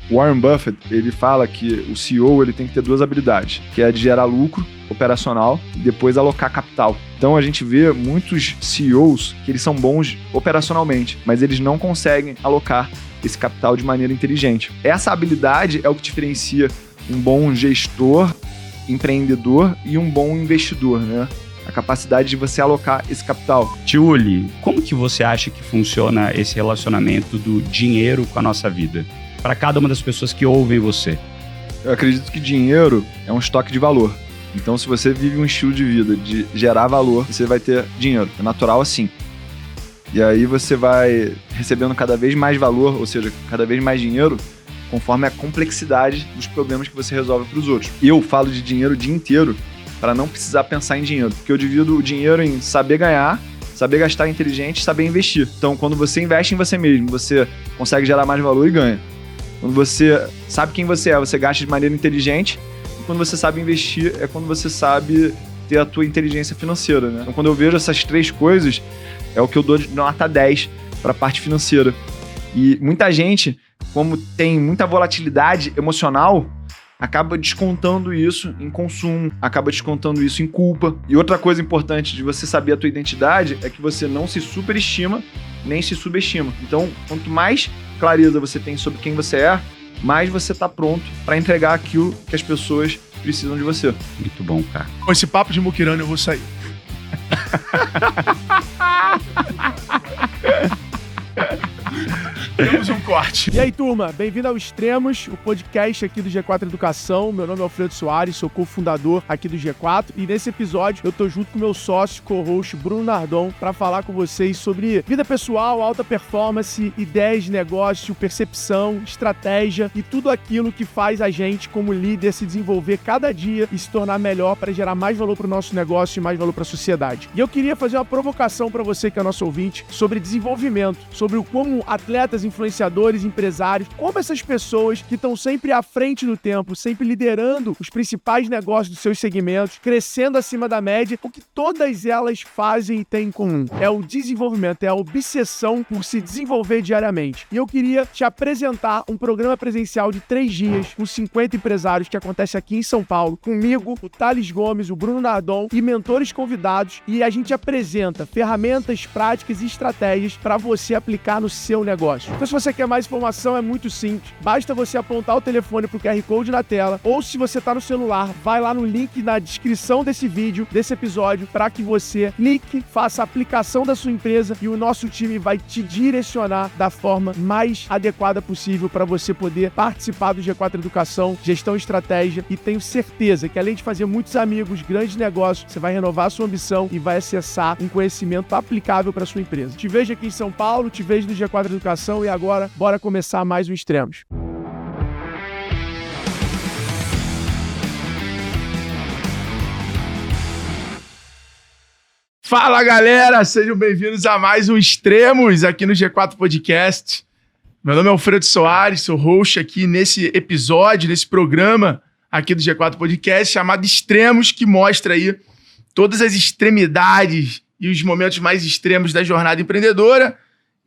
Warren Buffett, ele fala que o CEO ele tem que ter 2 habilidades, que é a de gerar lucro operacional e depois alocar capital. Então a gente vê muitos CEOs que eles são bons operacionalmente, mas eles não conseguem alocar esse capital de maneira inteligente. Essa habilidade é o que diferencia um bom gestor, empreendedor e um bom investidor, né? A capacidade de você alocar esse capital. Tiuli, como que você acha que funciona esse relacionamento do dinheiro com a nossa vida? Para cada uma das pessoas que ouvem você. Eu acredito que dinheiro é um estoque de valor. Então, se você vive um estilo de vida de gerar valor, você vai ter dinheiro. É natural assim. E aí você vai recebendo cada vez mais valor, ou seja, cada vez mais dinheiro, conforme a complexidade dos problemas que você resolve para os outros. Eu falo de dinheiro o dia inteiro para não precisar pensar em dinheiro, porque eu divido o dinheiro em saber ganhar, saber gastar inteligente e saber investir. Então, quando você investe em você mesmo, você consegue gerar mais valor e ganha. Quando você sabe quem você é, você gasta de maneira inteligente. E quando você sabe investir, é quando você sabe ter a tua inteligência financeira, né? Então, quando eu vejo essas 3 coisas, é o que eu dou de nota 10 para a parte financeira. E muita gente, como tem muita volatilidade emocional, acaba descontando isso em consumo, acaba descontando isso em culpa. E outra coisa importante de você saber a tua identidade é que você não se superestima nem se subestima. Então, quanto mais clareza você tem sobre quem você é, mais você está pronto para entregar aquilo que as pessoas precisam de você. Muito bom, cara. Com esse papo de muquirana eu vou sair. Temos um corte. E aí, turma, bem-vindo ao Extremos, o podcast aqui do G4 Educação. Meu nome é Alfredo Soares, sou cofundador aqui do G4 e nesse episódio eu tô junto com meu sócio, co-host Bruno Nardon, para falar com vocês sobre vida pessoal, alta performance, ideias de negócio, percepção, estratégia e tudo aquilo que faz a gente, como líder, se desenvolver cada dia e se tornar melhor para gerar mais valor para o nosso negócio e mais valor para a sociedade. E eu queria fazer uma provocação para você que é nosso ouvinte sobre desenvolvimento, sobre como atletas, influenciadores, empresários, como essas pessoas que estão sempre à frente do tempo, sempre liderando os principais negócios dos seus segmentos, crescendo acima da média, o que todas elas fazem e têm em comum é o desenvolvimento, é a obsessão por se desenvolver diariamente. E eu queria te apresentar um programa presencial de 3 dias com 50 empresários que acontece aqui em São Paulo, comigo, o Thales Gomes, o Bruno Nardon e mentores convidados, e a gente apresenta ferramentas, práticas e estratégias para você aplicar no seu negócio. Então, se você quer mais informação, é muito simples. Basta você apontar o telefone pro QR Code na tela, ou se você tá no celular, vai lá no link na descrição desse vídeo, desse episódio, para que você clique, faça a aplicação da sua empresa e o nosso time vai te direcionar da forma mais adequada possível para você poder participar do G4 Educação, Gestão e Estratégia, e tenho certeza que além de fazer muitos amigos, grandes negócios, você vai renovar a sua ambição e vai acessar um conhecimento aplicável para sua empresa. Te vejo aqui em São Paulo, te vejo no G4 Educação e agora, bora começar mais um Extremos. Fala, galera! Sejam bem-vindos a mais um Extremos aqui no G4 Podcast. Meu nome é Alfredo Soares, sou host aqui nesse episódio, nesse programa aqui do G4 Podcast, chamado Extremos, que mostra aí todas as extremidades e os momentos mais extremos da jornada empreendedora.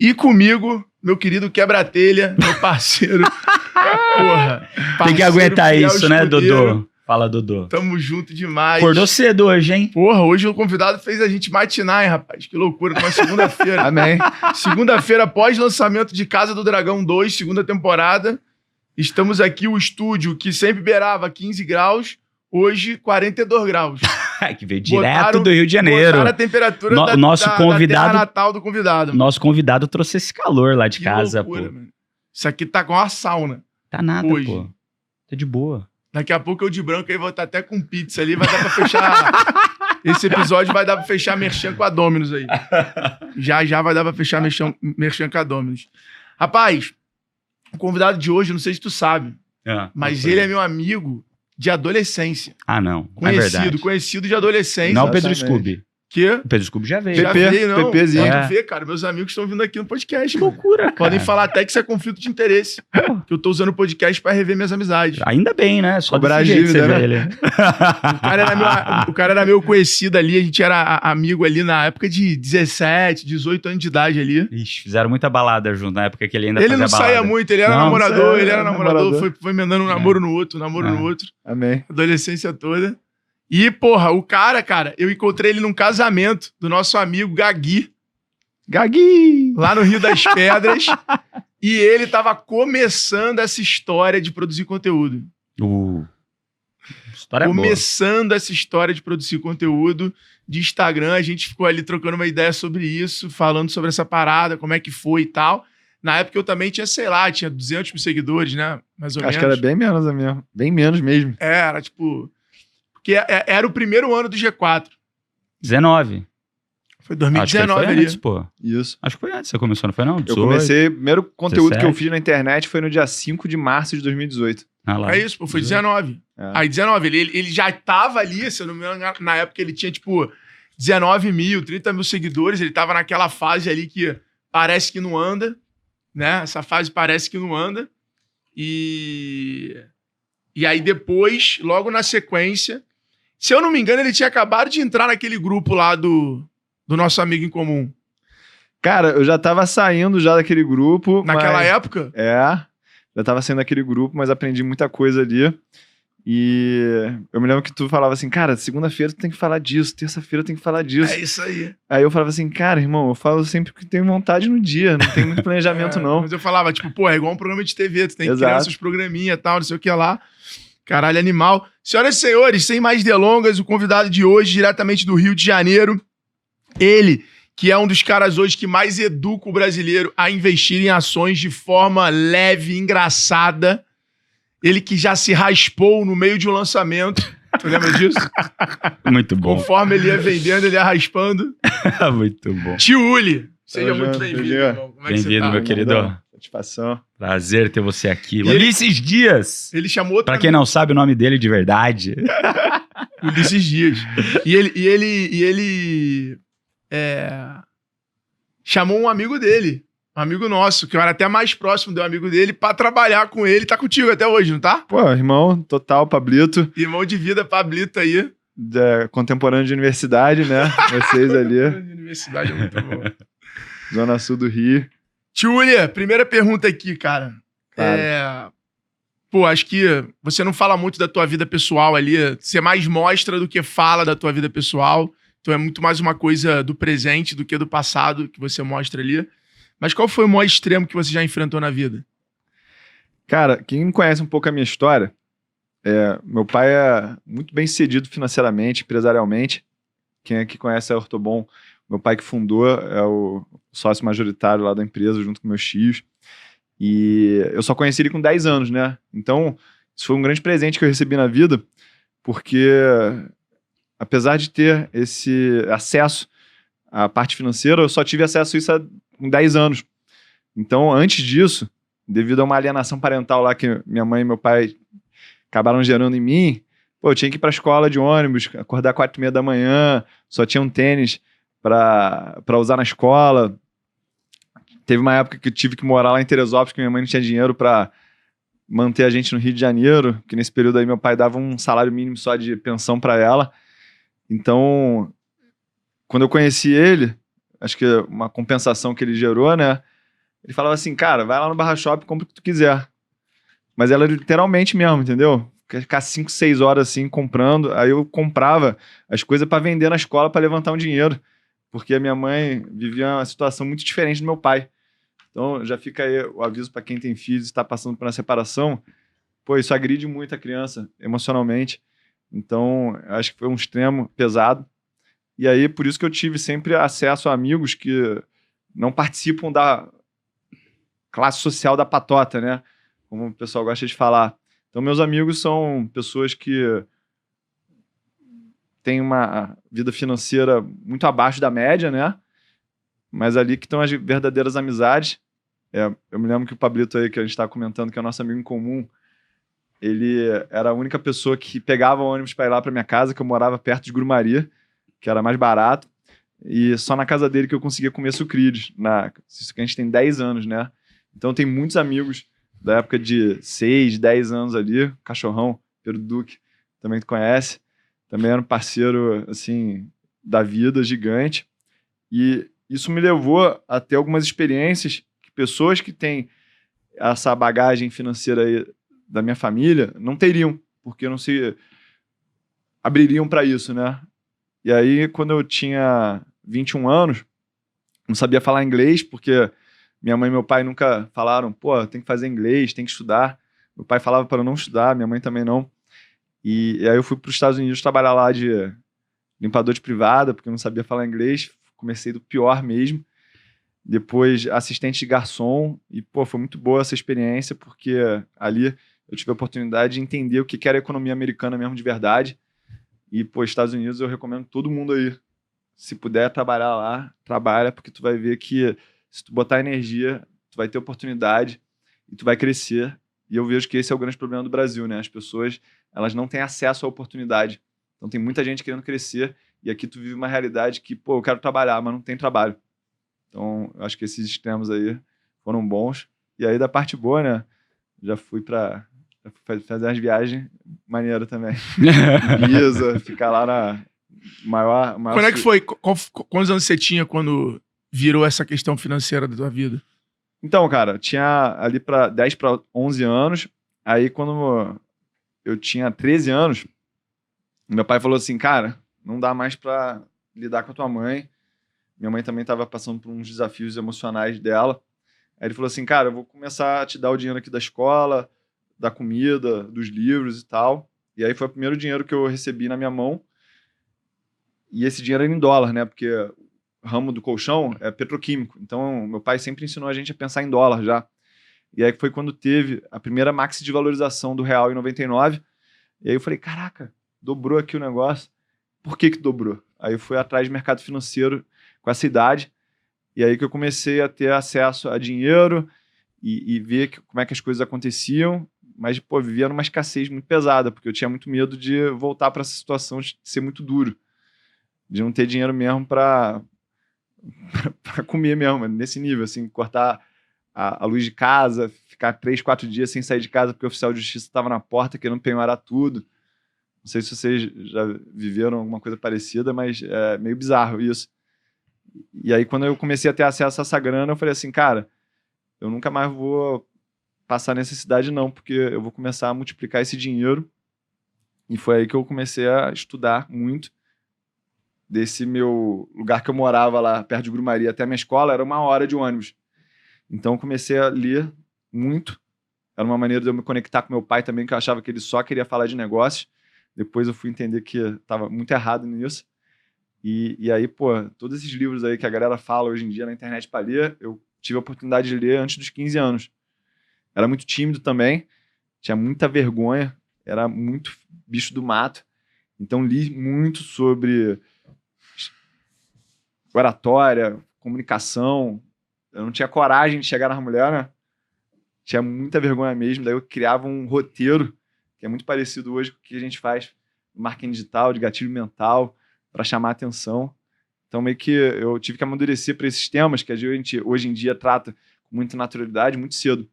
E comigo, meu querido quebra-telha, meu parceiro. Porra, tem que aguentar isso, né, Dodô? Fala, Dodô. Tamo junto demais. Acordou cedo hoje, hein? Porra, hoje o convidado fez a gente matinar, hein, rapaz? Que loucura, uma segunda-feira. Amém. Segunda-feira, após lançamento de Casa do Dragão 2, segunda temporada. Estamos aqui, o estúdio que sempre beirava 15 graus, hoje 42 graus. Que veio direto do Rio de Janeiro. Botaram a temperatura da terra natal do convidado. Nosso convidado trouxe esse calor lá de que casa, loucura, pô. Mano. Isso aqui tá com uma sauna. Tá nada, hoje. Pô. Tá de boa. Daqui a pouco eu de branco aí vou estar até com pizza ali, vai dar pra fechar... Esse episódio vai dar pra fechar merchan com a Domino's aí. Já vai dar pra fechar merchan com a Domino's. Rapaz, o convidado de hoje, não sei se tu sabe, mas ele é meu amigo de adolescência. Ah, não. É verdade. Conhecido de adolescência. Não é o Pedro Scooby. Que? O Pedro Scooby já veio. Já PP, veio, não. PPzinho. Pode ver, cara. Meus amigos estão vindo aqui no podcast. Que Mano. loucura, cara. Podem falar até que isso é conflito de interesse. Que eu tô usando o podcast pra rever minhas amizades. Ainda bem, né? Só Cobrar desse jeito dívida, você né? vê ele. O cara era meu conhecido ali, a gente era amigo ali na época de 17, 18 anos de idade ali. Ixi, fizeram muita balada junto na época que ele ainda Ele fazia não balada. saía muito, ele era Não, namorador, é, ele era namorador, namorador. foi emendando um namoro no outro, namoro no outro, Amém. adolescência toda. E, porra, o cara, eu encontrei ele num casamento do nosso amigo Gagui, Gagui! lá no Rio das Pedras, e ele tava começando essa história de produzir conteúdo. História boa. Começando essa história de produzir conteúdo de Instagram, a gente ficou ali trocando uma ideia sobre isso, falando sobre essa parada, como é que foi e tal. Na época eu também tinha, sei lá, tinha 200 mil seguidores, né? Mais ou menos. Acho que era bem menos a minha. Bem menos mesmo. Era, tipo... Porque era o primeiro ano do G4. 19. Foi Acho que ele 2019 foi ali. antes, pô. Isso. Acho que foi antes. Você começou, não foi não? Eu 18. comecei... O primeiro conteúdo 17. que eu fiz na internet foi no dia 5 de março de 2018. Ah, lá. É isso, pô, foi 19. É. Aí 19, ele já tava ali, se eu não me engano, na época ele tinha, tipo, 19 mil, 30 mil seguidores, ele tava naquela fase ali que parece que não anda, né? Essa fase parece que não anda. E aí depois, logo na sequência, se eu não me engano, ele tinha acabado de entrar naquele grupo lá do nosso amigo em comum. Cara, eu já tava saindo já daquele grupo. Naquela mas... época? É, já tava saindo daquele grupo, mas aprendi muita coisa ali. E eu me lembro que tu falava assim, cara, segunda-feira tu tem que falar disso, terça-feira tem que falar disso. É isso aí. Aí eu falava assim, cara, irmão, eu falo sempre que tenho vontade no dia, não tem muito planejamento não. Mas eu falava, tipo, pô, é igual um programa de TV, tu tem que Exato. criar seus programinha e tal, não sei o que lá. Caralho, animal. Senhoras e senhores, sem mais delongas, o convidado de hoje, diretamente do Rio de Janeiro, ele, que é um dos caras hoje que mais educa o brasileiro a investir em ações de forma leve, engraçada. Ele que já se raspou no meio de um lançamento. Tu lembra disso? Muito bom. Conforme ele ia vendendo, ele ia raspando. Muito bom. Tio Uli, seja Tamo muito junto, bem-vindo, Uli. irmão. Como é que você Bem-vindo, tá? meu querido. Satisfação. Prazer ter você aqui. E ele- Ulisses Dias. Ele chamou outra Pra quem não sabe o nome dele de verdade. Ulisses Dias. E ele chamou um amigo dele, um amigo nosso, que eu era até mais próximo do amigo dele, pra trabalhar com ele. Tá contigo até hoje, não tá? Pô, irmão, total, Pablito, Irmão de vida, Pablito aí. contemporâneo de universidade, né? Vocês ali, Universidade é muito bom. Zona Sul do Rio. Tchulia, primeira pergunta aqui, cara. Claro. Pô, acho que você não fala muito da tua vida pessoal ali. Você mais mostra do que fala da tua vida pessoal. Então é muito mais uma coisa do presente do que do passado que você mostra ali. Mas qual foi o maior extremo que você já enfrentou na vida? Cara, quem conhece um pouco a minha história, meu pai é muito bem sucedido financeiramente, empresarialmente. Quem aqui conhece a Ortobon, meu pai que fundou, é o sócio majoritário lá da empresa, junto com meus tios. E eu só conheci ele com 10 anos, né? Então, isso foi um grande presente que eu recebi na vida, porque apesar de ter esse acesso à parte financeira, eu só tive acesso a isso com 10 anos. Então, antes disso, devido a uma alienação parental lá que minha mãe e meu pai acabaram gerando em mim, pô, eu tinha que ir pra escola de ônibus, acordar 4h30 da manhã, só tinha um tênis pra usar na escola. Teve uma época que eu tive que morar lá em Teresópolis, que minha mãe não tinha dinheiro pra manter a gente no Rio de Janeiro, que nesse período aí meu pai dava um salário mínimo só de pensão pra ela. Então, quando eu conheci ele, acho que uma compensação que ele gerou, né? Ele falava assim, cara, vai lá no Barra Shop e compra o que tu quiser. Mas ela literalmente mesmo, entendeu? Ficar 5, 6 horas assim comprando. Aí eu comprava as coisas pra vender na escola pra levantar um dinheiro. Porque a minha mãe vivia uma situação muito diferente do meu pai. Então já fica aí o aviso pra quem tem filhos e está passando por uma separação. Pô, isso agride muito a criança emocionalmente. Então acho que foi um extremo pesado. E aí por isso que eu tive sempre acesso a amigos que não participam da classe social da patota, né? Como o pessoal gosta de falar. Então, meus amigos são pessoas que têm uma vida financeira muito abaixo da média, né? Mas ali que estão as verdadeiras amizades. Eu me lembro que o Pablito aí, que a gente estava comentando, que é o nosso amigo em comum, ele era a única pessoa que pegava o ônibus para ir lá para minha casa, que eu morava perto de Grumari, que era mais barato. E só na casa dele que eu conseguia comer sucrilhos. Isso que a gente tem 10 anos, né? Então tem muitos amigos da época de 6, 10 anos ali. Cachorrão, Pedro Duque, também tu conhece. Também era um parceiro, assim, da vida, gigante. E isso me levou a ter algumas experiências que pessoas que têm essa bagagem financeira aí da minha família não teriam, porque não se abririam para isso, né? E aí, quando eu tinha 21 anos, não sabia falar inglês, porque minha mãe e meu pai nunca falaram, pô, tem que fazer inglês, tem que estudar. Meu pai falava para eu não estudar, minha mãe também não. E aí eu fui para os Estados Unidos trabalhar lá de limpador de privada, porque eu não sabia falar inglês. Comecei do pior mesmo. Depois assistente de garçom. E, pô, foi muito boa essa experiência, porque ali eu tive a oportunidade de entender o que era a economia americana mesmo de verdade. E, pô, Estados Unidos eu recomendo todo mundo aí. Se puder trabalhar lá, trabalha, porque tu vai ver que se tu botar energia, tu vai ter oportunidade e tu vai crescer. E eu vejo que esse é o grande problema do Brasil, né? As pessoas, elas não têm acesso à oportunidade. Então tem muita gente querendo crescer e aqui tu vive uma realidade que, pô, eu quero trabalhar, mas não tem trabalho. Então, eu acho que esses extremos aí foram bons. E aí, da parte boa, né? Já fui pra fazer umas viagens maneiras também. Ibiza, ficar lá na maior Quando é que foi? Quantos anos você tinha quando virou essa questão financeira da tua vida? Então, cara, eu tinha ali para 10 para 11 anos. Aí, quando eu tinha 13 anos, meu pai falou assim, cara, não dá mais para lidar com a tua mãe. Minha mãe também estava passando por uns desafios emocionais dela. Aí ele falou assim, cara, eu vou começar a te dar o dinheiro aqui da escola, da comida, dos livros e tal. E aí foi o primeiro dinheiro que eu recebi na minha mão. E esse dinheiro era em dólar, né? Porque o ramo do colchão é petroquímico. Então, meu pai sempre ensinou a gente a pensar em dólar já. E aí foi quando teve a primeira maxi de valorização do real em 99. E aí eu falei, caraca, dobrou aqui o negócio. Por que dobrou? Aí eu fui atrás de mercado financeiro com essa idade. E aí que eu comecei a ter acesso a dinheiro e ver como é que as coisas aconteciam. Mas, pô, vivia numa escassez muito pesada, porque eu tinha muito medo de voltar para essa situação de ser muito duro. De não ter dinheiro mesmo para comer mesmo, nesse nível, assim, cortar a luz de casa, ficar 3, 4 dias sem sair de casa porque o oficial de justiça estava na porta querendo penhorar tudo. Não sei se vocês já viveram alguma coisa parecida, mas é meio bizarro isso. E aí, quando eu comecei a ter acesso a essa grana, eu falei assim, cara, eu nunca mais vou passar necessidade não, porque eu vou começar a multiplicar esse dinheiro. E foi aí que eu comecei a estudar muito. Desse meu lugar que eu morava lá, perto de Grumari, até a minha escola, era 1 hora de ônibus. Então eu comecei a ler muito. Era uma maneira de eu me conectar com meu pai também, que eu achava que ele só queria falar de negócios. Depois eu fui entender que estava muito errado nisso. E aí, pô, todos esses livros aí que a galera fala hoje em dia na internet para ler, eu tive a oportunidade de ler antes dos 15 anos. Era muito tímido também, tinha muita vergonha, era muito bicho do mato. Então li muito sobre oratória, comunicação. Eu não tinha coragem de chegar na mulher, né? Tinha muita vergonha mesmo. Daí eu criava um roteiro, que é muito parecido hoje com o que a gente faz no marketing digital, de gatilho mental, para chamar a atenção. Então meio que eu tive que amadurecer para esses temas que a gente hoje em dia trata com muita naturalidade, muito cedo.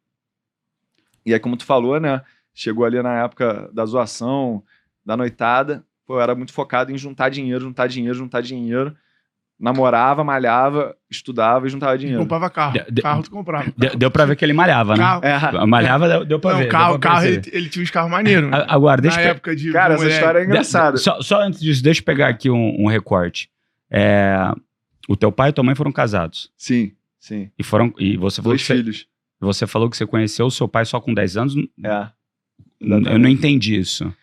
E aí, como tu falou, né? Chegou ali na época da zoação, da noitada. Pô, eu era muito focado em juntar dinheiro. Namorava, malhava, estudava e juntava dinheiro. Comprava carro. Carro tu comprava. Deu pra ver que ele malhava, né? Carro. Malhava, deu pra ver. Carro ele tinha uns carros maneiros. Né? Agora, deixa na época de... Cara, essa história é engraçada. Só antes disso, deixa eu pegar aqui um recorte. O teu pai e tua mãe foram casados. Sim. E você falou 2 filhos. Você falou que você conheceu o seu pai só com 10 anos? Exatamente. Eu não entendi isso.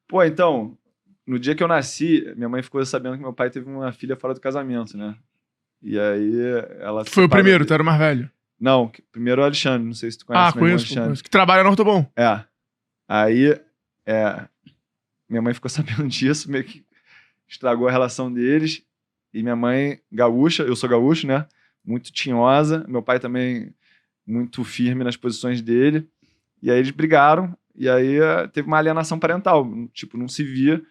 Pô, então... No dia que eu nasci, minha mãe ficou sabendo que meu pai teve uma filha fora do casamento, né? E aí ela... Foi o primeiro, tu era o mais velho? Não, primeiro o Alexandre, não sei se tu conhece. Conheço. Que trabalha no Ortobon. Aí minha mãe ficou sabendo disso, meio que estragou a relação deles. E minha mãe, gaúcha, eu sou gaúcho, né? Muito tinhosa. Meu pai também muito firme nas posições dele. E aí eles brigaram. E aí teve uma alienação parental. Tipo, não se via.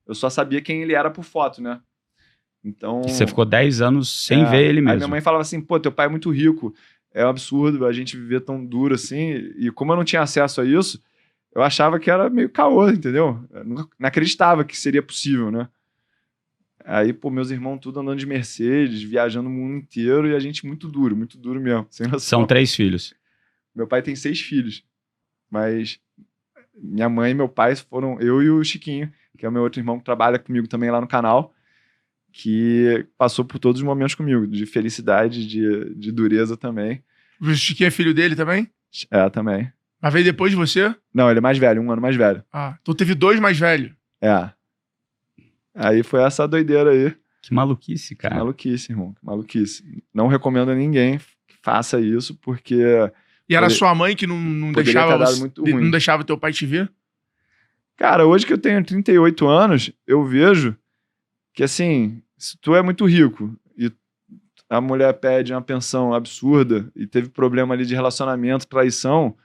Eu só sabia quem ele era por foto, né? Então... E você ficou 10 anos sem ver ele Aí mesmo. minha mãe falava assim, pô, teu pai é muito rico, é um absurdo a gente viver tão duro assim. E como eu não tinha acesso a isso, eu achava que era meio caô, entendeu? Eu não acreditava que seria possível, né? Aí, pô, meus irmãos tudo andando de Mercedes, viajando o mundo inteiro, e a gente muito duro mesmo. Sem noção. São 3 filhos. Meu pai tem 6 filhos, mas minha mãe e meu pai foram eu e o Chiquinho, que é o meu outro irmão que trabalha comigo também lá no canal, que passou por todos os momentos comigo, de felicidade, de dureza também. O Chiquinho é filho dele também? É, também. Mas veio depois de você? Não, ele é mais velho, 1 ano mais velho. Ah, então teve 2 mais velhos. É. Aí foi essa doideira aí. Que maluquice, cara. Que maluquice, irmão. Que maluquice. Não recomendo a ninguém que faça isso, porque... E era sua mãe que não poderia deixava ter dado muito ruim. não deixava teu pai te ver? Cara, hoje que eu tenho 38 anos, eu vejo que, assim, se tu é muito rico e a mulher pede uma pensão absurda e teve problema ali de relacionamento, traição,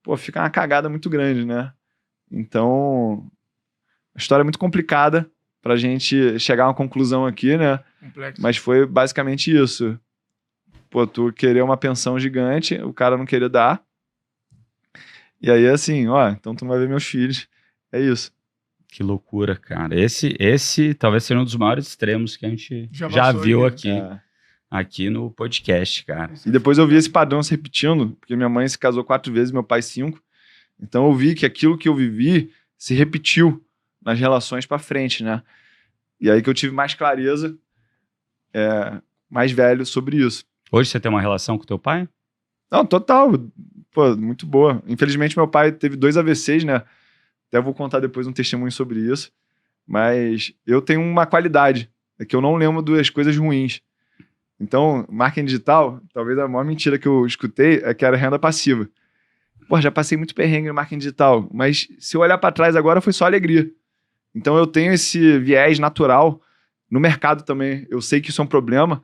pô, fica uma cagada muito grande, né? Então, a história é muito complicada pra gente chegar a uma conclusão aqui, né? Complexo. Mas foi basicamente isso. Pô, tu querer uma pensão gigante, o cara não queria dar. E aí, assim, ó, então tu não vai ver meus filhos. É isso. Que loucura, cara. Esse talvez seja um dos maiores extremos que a gente já passou viu aqui, aqui. Aqui no podcast, cara. E depois eu vi esse padrão se repetindo, porque minha mãe se casou 4 vezes, meu pai 5. Então eu vi que aquilo que eu vivi se repetiu nas relações pra frente, né? E aí que eu tive mais clareza, mais velho, sobre isso. Hoje você tem uma relação com teu pai? Não, total. Pô, muito boa. Infelizmente meu pai teve 2 AVCs, né? Até vou contar depois um testemunho sobre isso. Mas eu tenho uma qualidade, é que eu não lembro das coisas ruins. Então, marketing digital, talvez a maior mentira que eu escutei é que era renda passiva. Pô, já passei muito perrengue no marketing digital, mas se eu olhar para trás agora foi só alegria. Então eu tenho esse viés natural no mercado também. Eu sei que isso é um problema,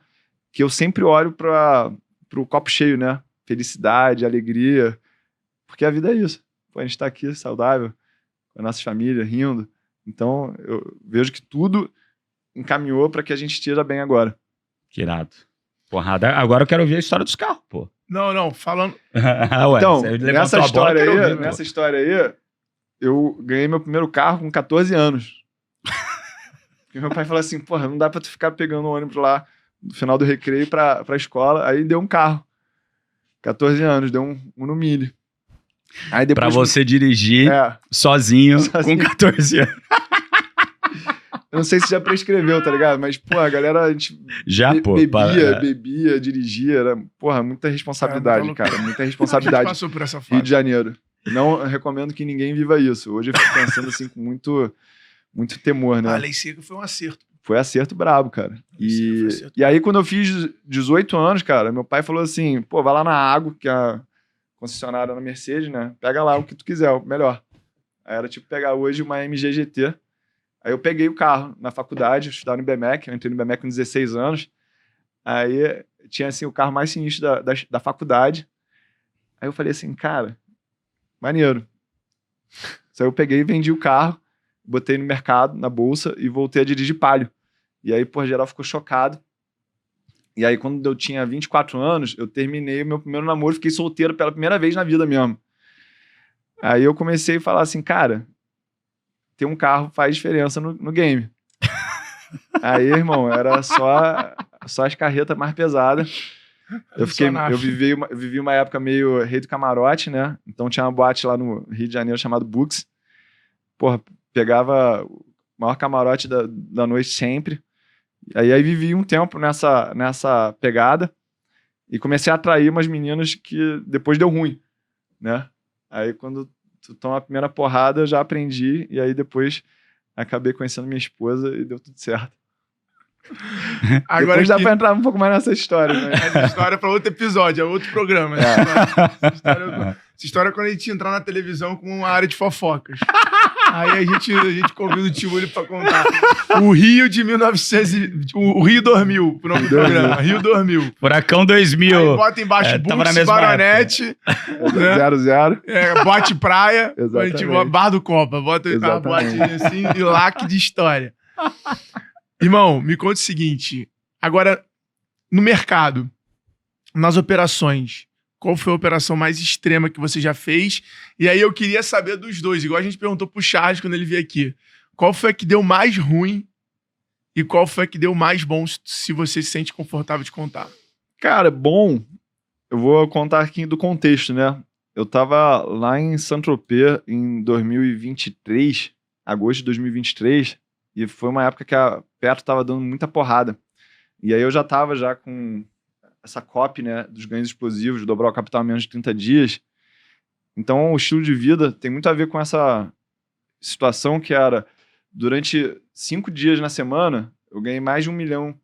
que eu sempre olho para o copo cheio, né? Felicidade, alegria, porque a vida é isso. Pô, a gente tá aqui saudável, com a nossa família, rindo. Então eu vejo que tudo encaminhou para que a gente esteja bem agora. Que irado. Porrada. Agora eu quero ouvir a história dos carros, pô. Não, falando... Ué, então, você levantou nessa a bola, história, eu quero aí, ouvir, pô. nessa história aí, eu ganhei meu primeiro carro com 14 anos. Porque meu pai falou assim, porra, não dá pra tu ficar pegando o ônibus lá no final do recreio pra escola. Aí deu um carro. 14 anos, deu um no milho. Aí depois, Pra você dirigir sozinho com 14 anos. Eu não sei se já prescreveu, tá ligado? Mas, pô, a galera, a gente bebia, dirigia, era, porra, muita responsabilidade, cara, muita A responsabilidade. gente passou por essa fase. Rio de Janeiro. Não recomendo que ninguém viva isso. Hoje eu fico pensando assim com muito temor, né? A lei seca foi um acerto. Foi acerto brabo, cara. E aí, quando eu fiz 18 anos, cara, meu pai falou assim, pô, vai lá na Água, que é a concessionária na Mercedes, né? Pega lá o que tu quiser, o melhor. Aí era tipo pegar hoje uma MG GT. Aí eu peguei o carro na faculdade, estudava no IBMEC, eu entrei no IBMEC com 16 anos. Aí tinha, assim, o carro mais sinistro da faculdade. Aí eu falei assim, cara, maneiro. Aí eu peguei e vendi o carro, botei no mercado, na bolsa, e voltei a dirigir Palio. E aí, por geral, ficou chocado. E aí, quando eu tinha 24 anos, eu terminei o meu primeiro namoro, fiquei solteiro pela primeira vez na vida mesmo. Aí eu comecei a falar assim, cara, ter um carro faz diferença no game. Aí, irmão, era só as carretas mais pesadas. Eu vivi uma época meio rei do camarote, né? Então tinha uma boate lá no Rio de Janeiro chamado Books. Porra, pegava o maior camarote da noite sempre. Aí vivi um tempo nessa pegada e comecei a atrair umas meninas que depois deu ruim, né? Aí quando tu toma a primeira porrada, eu já aprendi e aí depois acabei conhecendo minha esposa e deu tudo certo. Agora depois dá pra entrar um pouco mais nessa história, né? Essa história é pra outro episódio, é outro programa. Essa história é quando a gente entrar na televisão com uma área de fofocas. Aí a gente convida o Tio pra contar. O Rio de 1900... O Rio 2000, o nome do programa. Rio 2000. Furacão 2000. Aí bota embaixo Books, Baronete. 00. Boate Praia. Exatamente. Bar do Copa. Bota a boate assim e laque de história. Irmão, me conta o seguinte. Agora, no mercado, nas operações, qual foi a operação mais extrema que você já fez? E aí eu queria saber dos dois, igual a gente perguntou pro Charles quando ele veio aqui. Qual foi a que deu mais ruim e qual foi a que deu mais bom, se você se sente confortável de contar? Cara, bom, eu vou contar aqui do contexto, né? Eu tava lá em Saint-Tropez em 2023, agosto de 2023, e foi uma época que a Petro tava dando muita porrada. E aí eu já tava com essa copy, né, dos ganhos explosivos, de dobrar o capital em menos de 30 dias. Então o estilo de vida tem muito a ver com essa situação que era, durante 5 dias na semana, eu ganhei mais de 1 milhão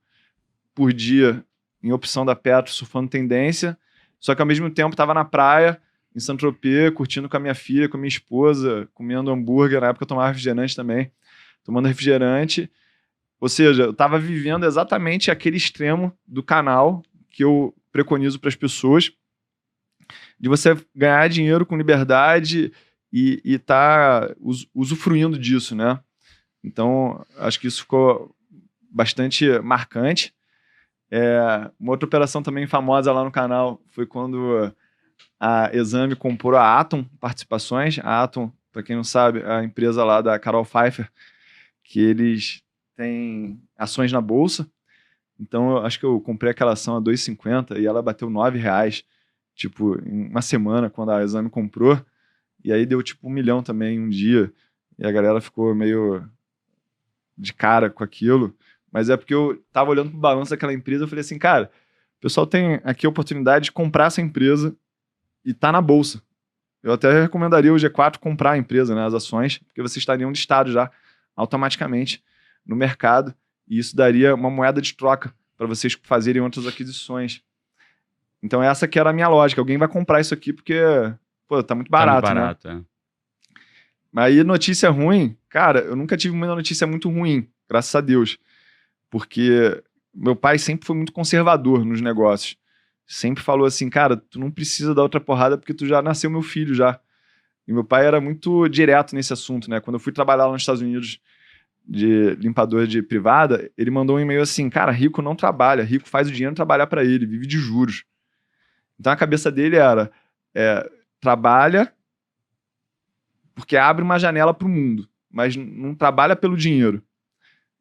por dia em opção da Petro, surfando tendência, só que ao mesmo tempo estava na praia, em Saint-Tropez, curtindo com a minha filha, com a minha esposa, comendo hambúrguer, na época eu tomava refrigerante também, tomando refrigerante, ou seja, eu estava vivendo exatamente aquele extremo do canal que eu preconizo para as pessoas, de você ganhar dinheiro com liberdade e tá usufruindo disso, né? Então, acho que isso ficou bastante marcante. Uma outra operação também famosa lá no canal foi quando a Exame comprou a Atom Participações. A Atom, para quem não sabe, é a empresa lá da Carol Pfeiffer, que eles têm ações na bolsa. Então, eu acho que eu comprei aquela ação a R$ 2,50 e ela bateu R$ 9,00, tipo, em uma semana, quando a Exame comprou. E aí deu, tipo, 1 milhão também em um dia. E a galera ficou meio de cara com aquilo. Mas é porque eu tava olhando pro balanço daquela empresa e falei assim, cara, o pessoal tem aqui a oportunidade de comprar essa empresa e tá na bolsa. Eu até recomendaria o G4 comprar a empresa, né, as ações, porque vocês estariam listados já automaticamente no mercado. E isso daria uma moeda de troca para vocês fazerem outras aquisições. Então essa que era a minha lógica. Alguém vai comprar isso aqui porque, pô, tá muito barato, tá muito barato, né? Mas aí notícia ruim, cara, eu nunca tive uma notícia muito ruim, graças a Deus. Porque meu pai sempre foi muito conservador nos negócios. Sempre falou assim, cara, tu não precisa dar outra porrada porque tu já nasceu meu filho já. E meu pai era muito direto nesse assunto, né? Quando eu fui trabalhar lá nos Estados Unidos de limpador de privada, ele mandou um e-mail assim, cara, rico não trabalha, rico faz o dinheiro trabalhar para ele, vive de juros. Então a cabeça dele era, trabalha porque abre uma janela para o mundo, mas não trabalha pelo dinheiro.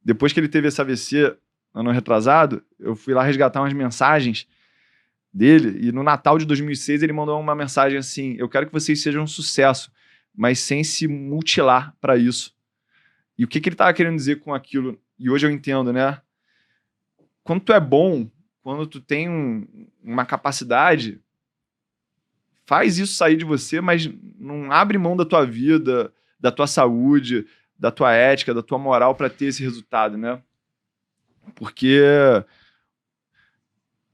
Depois que ele teve esse AVC, ano retrasado, eu fui lá resgatar umas mensagens dele, e no Natal de 2006 ele mandou uma mensagem assim, eu quero que vocês sejam um sucesso, mas sem se mutilar para isso. E o que ele estava querendo dizer com aquilo? E hoje eu entendo, né? Quando tu é bom, quando tu tem uma capacidade, faz isso sair de você, mas não abre mão da tua vida, da tua saúde, da tua ética, da tua moral para ter esse resultado, né? Porque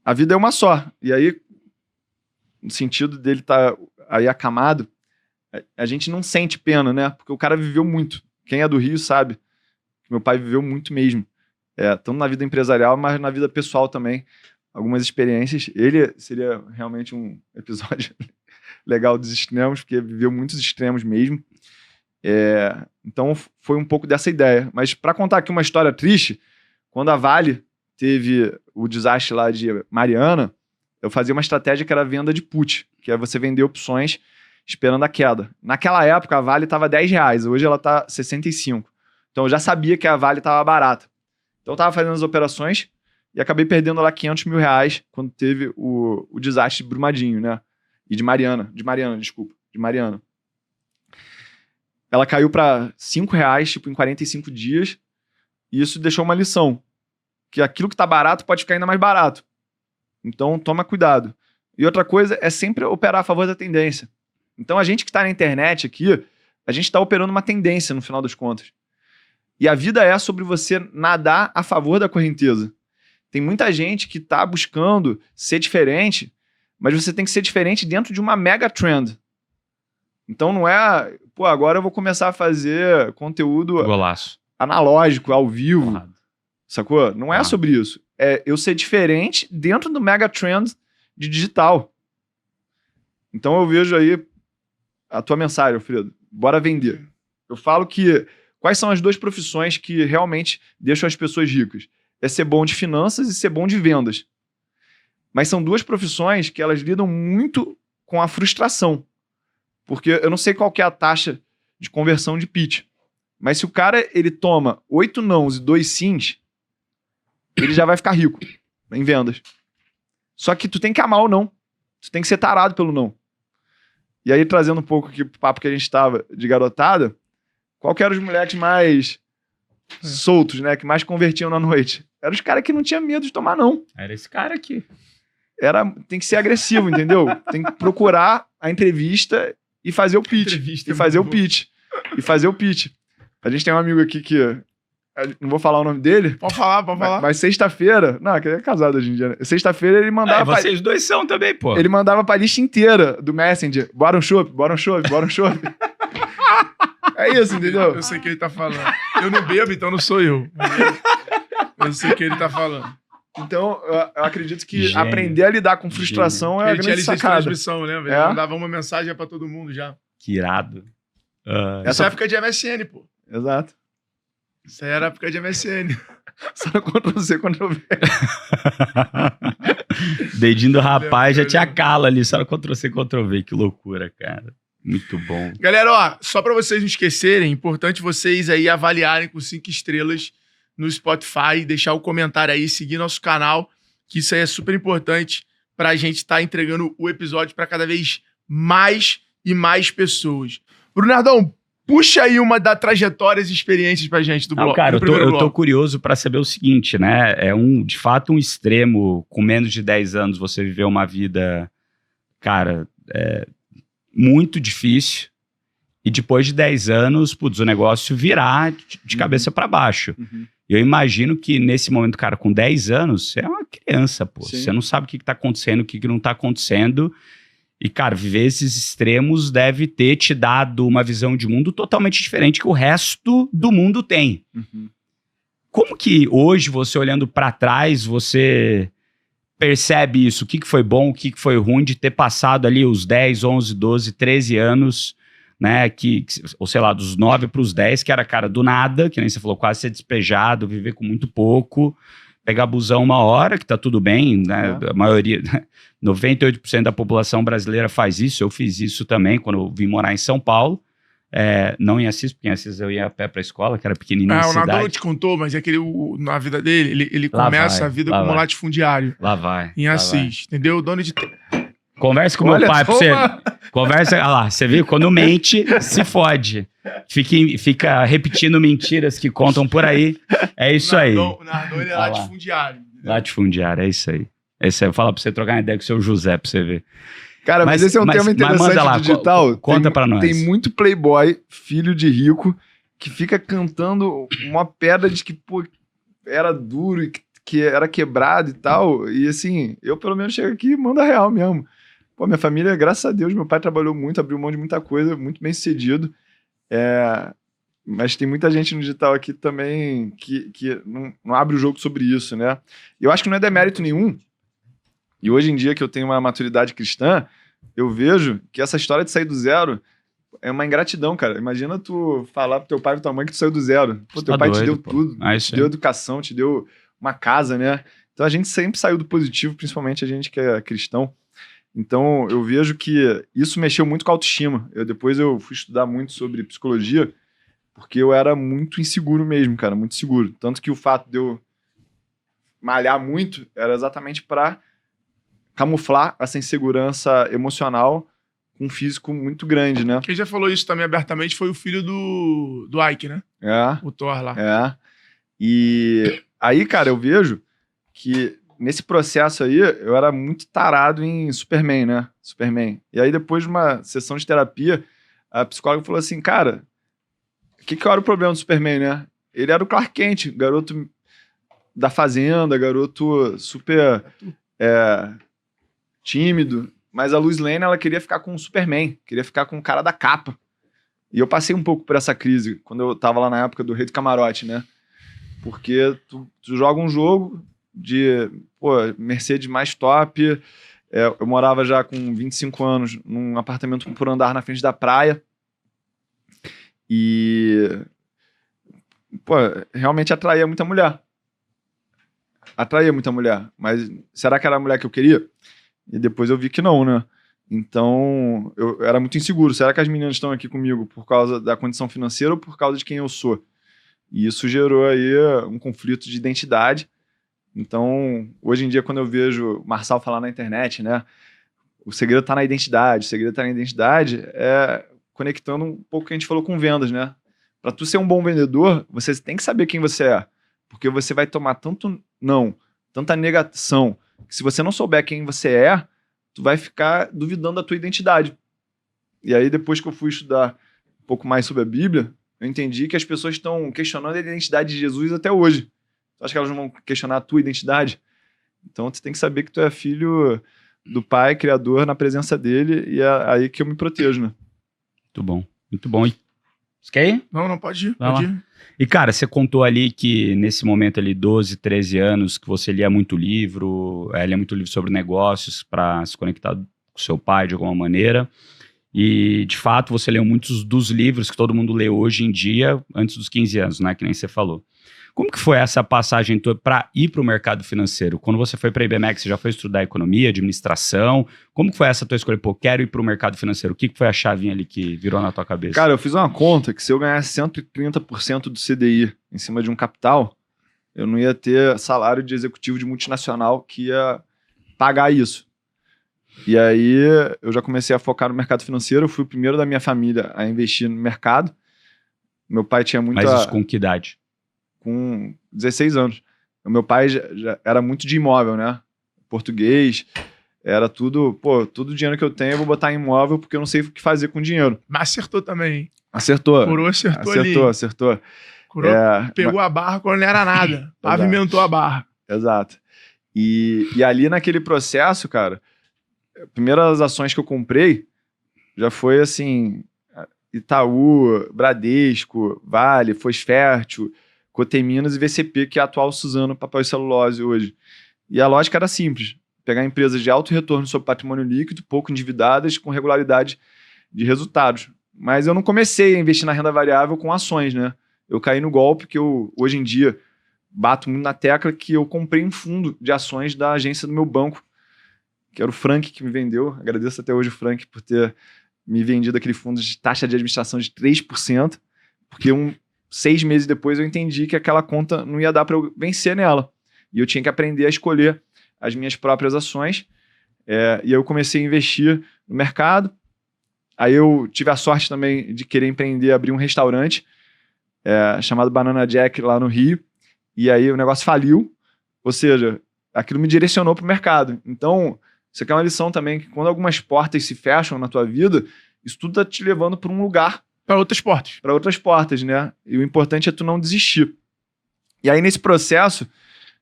a vida é uma só. E aí, no sentido dele estar aí acamado, a gente não sente pena, né? Porque o cara viveu muito. Quem é do Rio sabe que meu pai viveu muito mesmo. Tanto na vida empresarial, mas na vida pessoal também. Algumas experiências. Ele seria realmente um episódio legal dos extremos, porque viveu muitos extremos mesmo. Então foi um pouco dessa ideia. Mas para contar aqui uma história triste, quando a Vale teve o desastre lá de Mariana, eu fazia uma estratégia que era a venda de put, que é você vender opções esperando a queda. Naquela época, a Vale estava R$10, hoje ela está 65. Então eu já sabia que a Vale estava barata. Então eu estava fazendo as operações e acabei perdendo lá R$500 mil quando teve o desastre de Brumadinho, né? E de Mariana. Ela caiu para R$5, tipo, em 45 dias. E isso deixou uma lição. Que aquilo que está barato pode ficar ainda mais barato. Então, toma cuidado. E outra coisa é sempre operar a favor da tendência. Então, a gente que está na internet aqui, a gente está operando uma tendência no final das contas. E a vida é sobre você nadar a favor da correnteza. Tem muita gente que está buscando ser diferente, mas você tem que ser diferente dentro de uma mega trend. Então não é, pô, agora eu vou começar a fazer conteúdo Golaço. analógico, ao vivo, Porrada. Sacou? Não é sobre isso. É eu ser diferente dentro do mega trend de digital. Então eu vejo aí a tua mensagem, Alfredo. Bora vender. Eu falo que quais são as 2 profissões que realmente deixam as pessoas ricas? É ser bom de finanças e ser bom de vendas. Mas são 2 profissões que elas lidam muito com a frustração. Porque eu não sei qual que é a taxa de conversão de pitch. Mas se o cara ele toma 8 nãos e 2 sims, ele já vai ficar rico em vendas. Só que tu tem que amar o não. Tu tem que ser tarado pelo não. E aí, trazendo um pouco aqui pro papo que a gente tava de garotada, qual que eram os moleques mais soltos, né? Que mais convertiam na noite? Eram os caras que não tinham medo de tomar não. Era esse cara aqui. Tem que ser agressivo, entendeu? Tem que procurar a entrevista e fazer o pitch. E fazer o pitch. A gente tem um amigo aqui que... Não vou falar o nome dele. Pode falar. Mas sexta-feira... Não, que ele é casado hoje em dia, né? Sexta-feira ele mandava... Vocês 2 são também, pô. Ele mandava pra lista inteira do Messenger. Bora um chopp. É isso, entendeu? Eu sei o que ele tá falando. Eu não bebo, então não sou eu. Eu sei o que ele tá falando. Então, eu acredito que Gênio. aprender a lidar com frustração é a Ele tinha grande licença de sacada. transmissão, lembra? Ele mandava uma mensagem pra todo mundo já. Que irado. Essa época de MSN, pô. Exato. Isso aí era época de MSN. Só no Ctrl-C, Ctrl-V. Dedinho do rapaz já tinha cala ali, só no Ctrl-C, Ctrl-V. Que loucura, cara. Muito bom. Galera, ó, só pra vocês não esquecerem, é importante vocês aí avaliarem com 5 estrelas no Spotify, deixar o comentário aí, seguir nosso canal, que isso aí é super importante pra gente estar entregando o episódio pra cada vez mais e mais pessoas. Brunardão, puxa aí uma das trajetórias e experiências pra gente do bloco. Cara, do eu tô curioso pra saber o seguinte, né? É de fato um extremo, com menos de 10 anos, você viver uma vida, cara, muito difícil. E depois de 10 anos, putz, o negócio virar de cabeça pra baixo. Eu imagino que nesse momento, cara, com 10 anos, você é uma criança, pô. Sim. Você não sabe o que tá acontecendo, o que não tá acontecendo. E, cara, viver esses extremos deve ter te dado uma visão de mundo totalmente diferente que o resto do mundo tem. Como que hoje, você olhando pra trás, você percebe isso? O que foi bom, o que foi ruim de ter passado ali os 10, 11, 12, 13 anos, né? Ou sei lá, dos 9 pros 10, que era, cara, do nada, que nem você falou, quase ser despejado, viver com muito pouco, pegar busão uma hora, que tá tudo bem, né? A maioria, 98% da população brasileira faz isso. Eu fiz isso também quando eu vim morar em São Paulo. Não em Assis, porque em Assis eu ia a pé pra escola, que era pequenininho na o cidade. Nardão te contou, mas é que na vida dele, ele começa a vida como latifundiário. Lá vai. Em Assis, entendeu? Dono de... Conversa com meu pai pra você. Conversa, olha lá, você viu? Quando mente, se fode. Fica repetindo mentiras que contam por aí. É isso aí. O Nardão, ele é latifundiário. Latifundiário, é isso aí. Eu falo pra você trocar uma ideia com o seu José, pra você ver. Cara, mas esse é um tema interessante do digital. Conta pra nós. Tem muito playboy, filho de rico, que fica cantando uma pedra de que, pô, era duro e que era quebrado e tal. E assim, eu pelo menos chego aqui e mando a real mesmo. Pô, minha família, graças a Deus, meu pai trabalhou muito, abriu mão de muita coisa, muito bem sucedido. Mas tem muita gente no digital aqui também que não abre o jogo sobre isso, né? Eu acho que não é demérito nenhum. E hoje em dia que eu tenho uma maturidade cristã, eu vejo que essa história de sair do zero é uma ingratidão, cara. Imagina tu falar pro teu pai e pra tua mãe que tu saiu do zero. Pô, teu pai te deu tudo, te deu educação, te deu uma casa, né? Então a gente sempre saiu do positivo, principalmente a gente que é cristão. Então eu vejo que isso mexeu muito com a autoestima. Depois eu fui estudar muito sobre psicologia, porque eu era muito inseguro mesmo, cara, muito inseguro. Tanto que o fato de eu malhar muito era exatamente para camuflar essa insegurança emocional com um físico muito grande, né? Quem já falou isso também abertamente foi o filho do Ike, né? O Thor lá. E aí, cara, eu vejo que nesse processo aí, eu era muito tarado em Superman, né? Superman. E aí, depois de uma sessão de terapia, a psicóloga falou assim, cara, o que era o problema do Superman, né? Ele era o Clark Kent, garoto da fazenda, garoto super tímido, mas a Lois Lane, ela queria ficar com o Superman, queria ficar com o cara da capa. E eu passei um pouco por essa crise, quando eu tava lá na época do Rei do Camarote, né? Porque tu joga um jogo de, Mercedes mais top, eu morava já com 25 anos num apartamento por andar na frente da praia, e pô, realmente atraía muita mulher. Mas será que era a mulher que eu queria? E depois eu vi que não, né? Então, eu era muito inseguro. Será que as meninas estão aqui comigo por causa da condição financeira ou por causa de quem eu sou? E isso gerou aí um conflito de identidade. Então, hoje em dia, quando eu vejo o Marçal falar na internet, né? O segredo está na identidade. O segredo está na identidade conectando um pouco o que a gente falou com vendas, né? Para tu ser um bom vendedor, você tem que saber quem você é. Porque você vai tomar tanto não, tanta negação, que se você não souber quem você é, tu vai ficar duvidando da tua identidade. E aí, depois que eu fui estudar um pouco mais sobre a Bíblia, eu entendi que as pessoas estão questionando a identidade de Jesus até hoje. Tu acha que elas não vão questionar a tua identidade? Então, tu tem que saber que tu é filho do Pai, Criador, na presença dele, e é aí que eu me protejo, né? Muito bom, muito bom. Você quer ir? Não, pode ir. Pode ir. E, cara, você contou ali que nesse momento ali, 12, 13 anos, que você lia muito livro sobre negócios para se conectar com seu pai de alguma maneira. E, de fato, você leu muitos dos livros que todo mundo lê hoje em dia, antes dos 15 anos, né? Que nem você falou. Como que foi essa passagem para ir para o mercado financeiro? Quando você foi para a IBMEC, você já foi estudar economia, administração? Como que foi essa tua escolha? Pô, quero ir para o mercado financeiro. O que foi a chavinha ali que virou na tua cabeça? Cara, eu fiz uma conta que se eu ganhasse 130% do CDI em cima de um capital, eu não ia ter salário de executivo de multinacional que ia pagar isso. E aí eu já comecei a focar no mercado financeiro. Eu fui o primeiro da minha família a investir no mercado. Meu pai tinha muita... Mas isso com que idade? Com 16 anos. O meu pai já era muito de imóvel, né? Português, era tudo... Pô, todo o dinheiro que eu tenho eu vou botar em imóvel porque eu não sei o que fazer com dinheiro. Mas acertou também. Acertou. Curou, Acertou. Curou, pegou a barra quando não era nada. Pavimentou a barra. Exato. E ali naquele processo, cara, as primeiras ações que eu comprei já foi assim... Itaú, Bradesco, Vale, Fosfértil, Coteminas e VCP, que é a atual Suzano Papel e Celulose hoje. E a lógica era simples, pegar empresas de alto retorno sobre patrimônio líquido, pouco endividadas, com regularidade de resultados. Mas eu não comecei a investir na renda variável com ações, né? Eu caí no golpe que eu, hoje em dia, bato muito na tecla que eu comprei um fundo de ações da agência do meu banco, que era o Frank que me vendeu. Agradeço até hoje o Frank por ter me vendido aquele fundo de taxa de administração de 3%, porque 6 meses depois eu entendi que aquela conta não ia dar para eu vencer nela. E eu tinha que aprender a escolher as minhas próprias ações. E eu comecei a investir no mercado. Aí eu tive a sorte também de querer empreender, abrir um restaurante chamado Banana Jack lá no Rio. E aí o negócio faliu. Ou seja, aquilo me direcionou para o mercado. Então, isso aqui é uma lição também, que quando algumas portas se fecham na tua vida, isso tudo está te levando para um lugar. Para outras portas. Para outras portas, né? E o importante é tu não desistir. E aí, nesse processo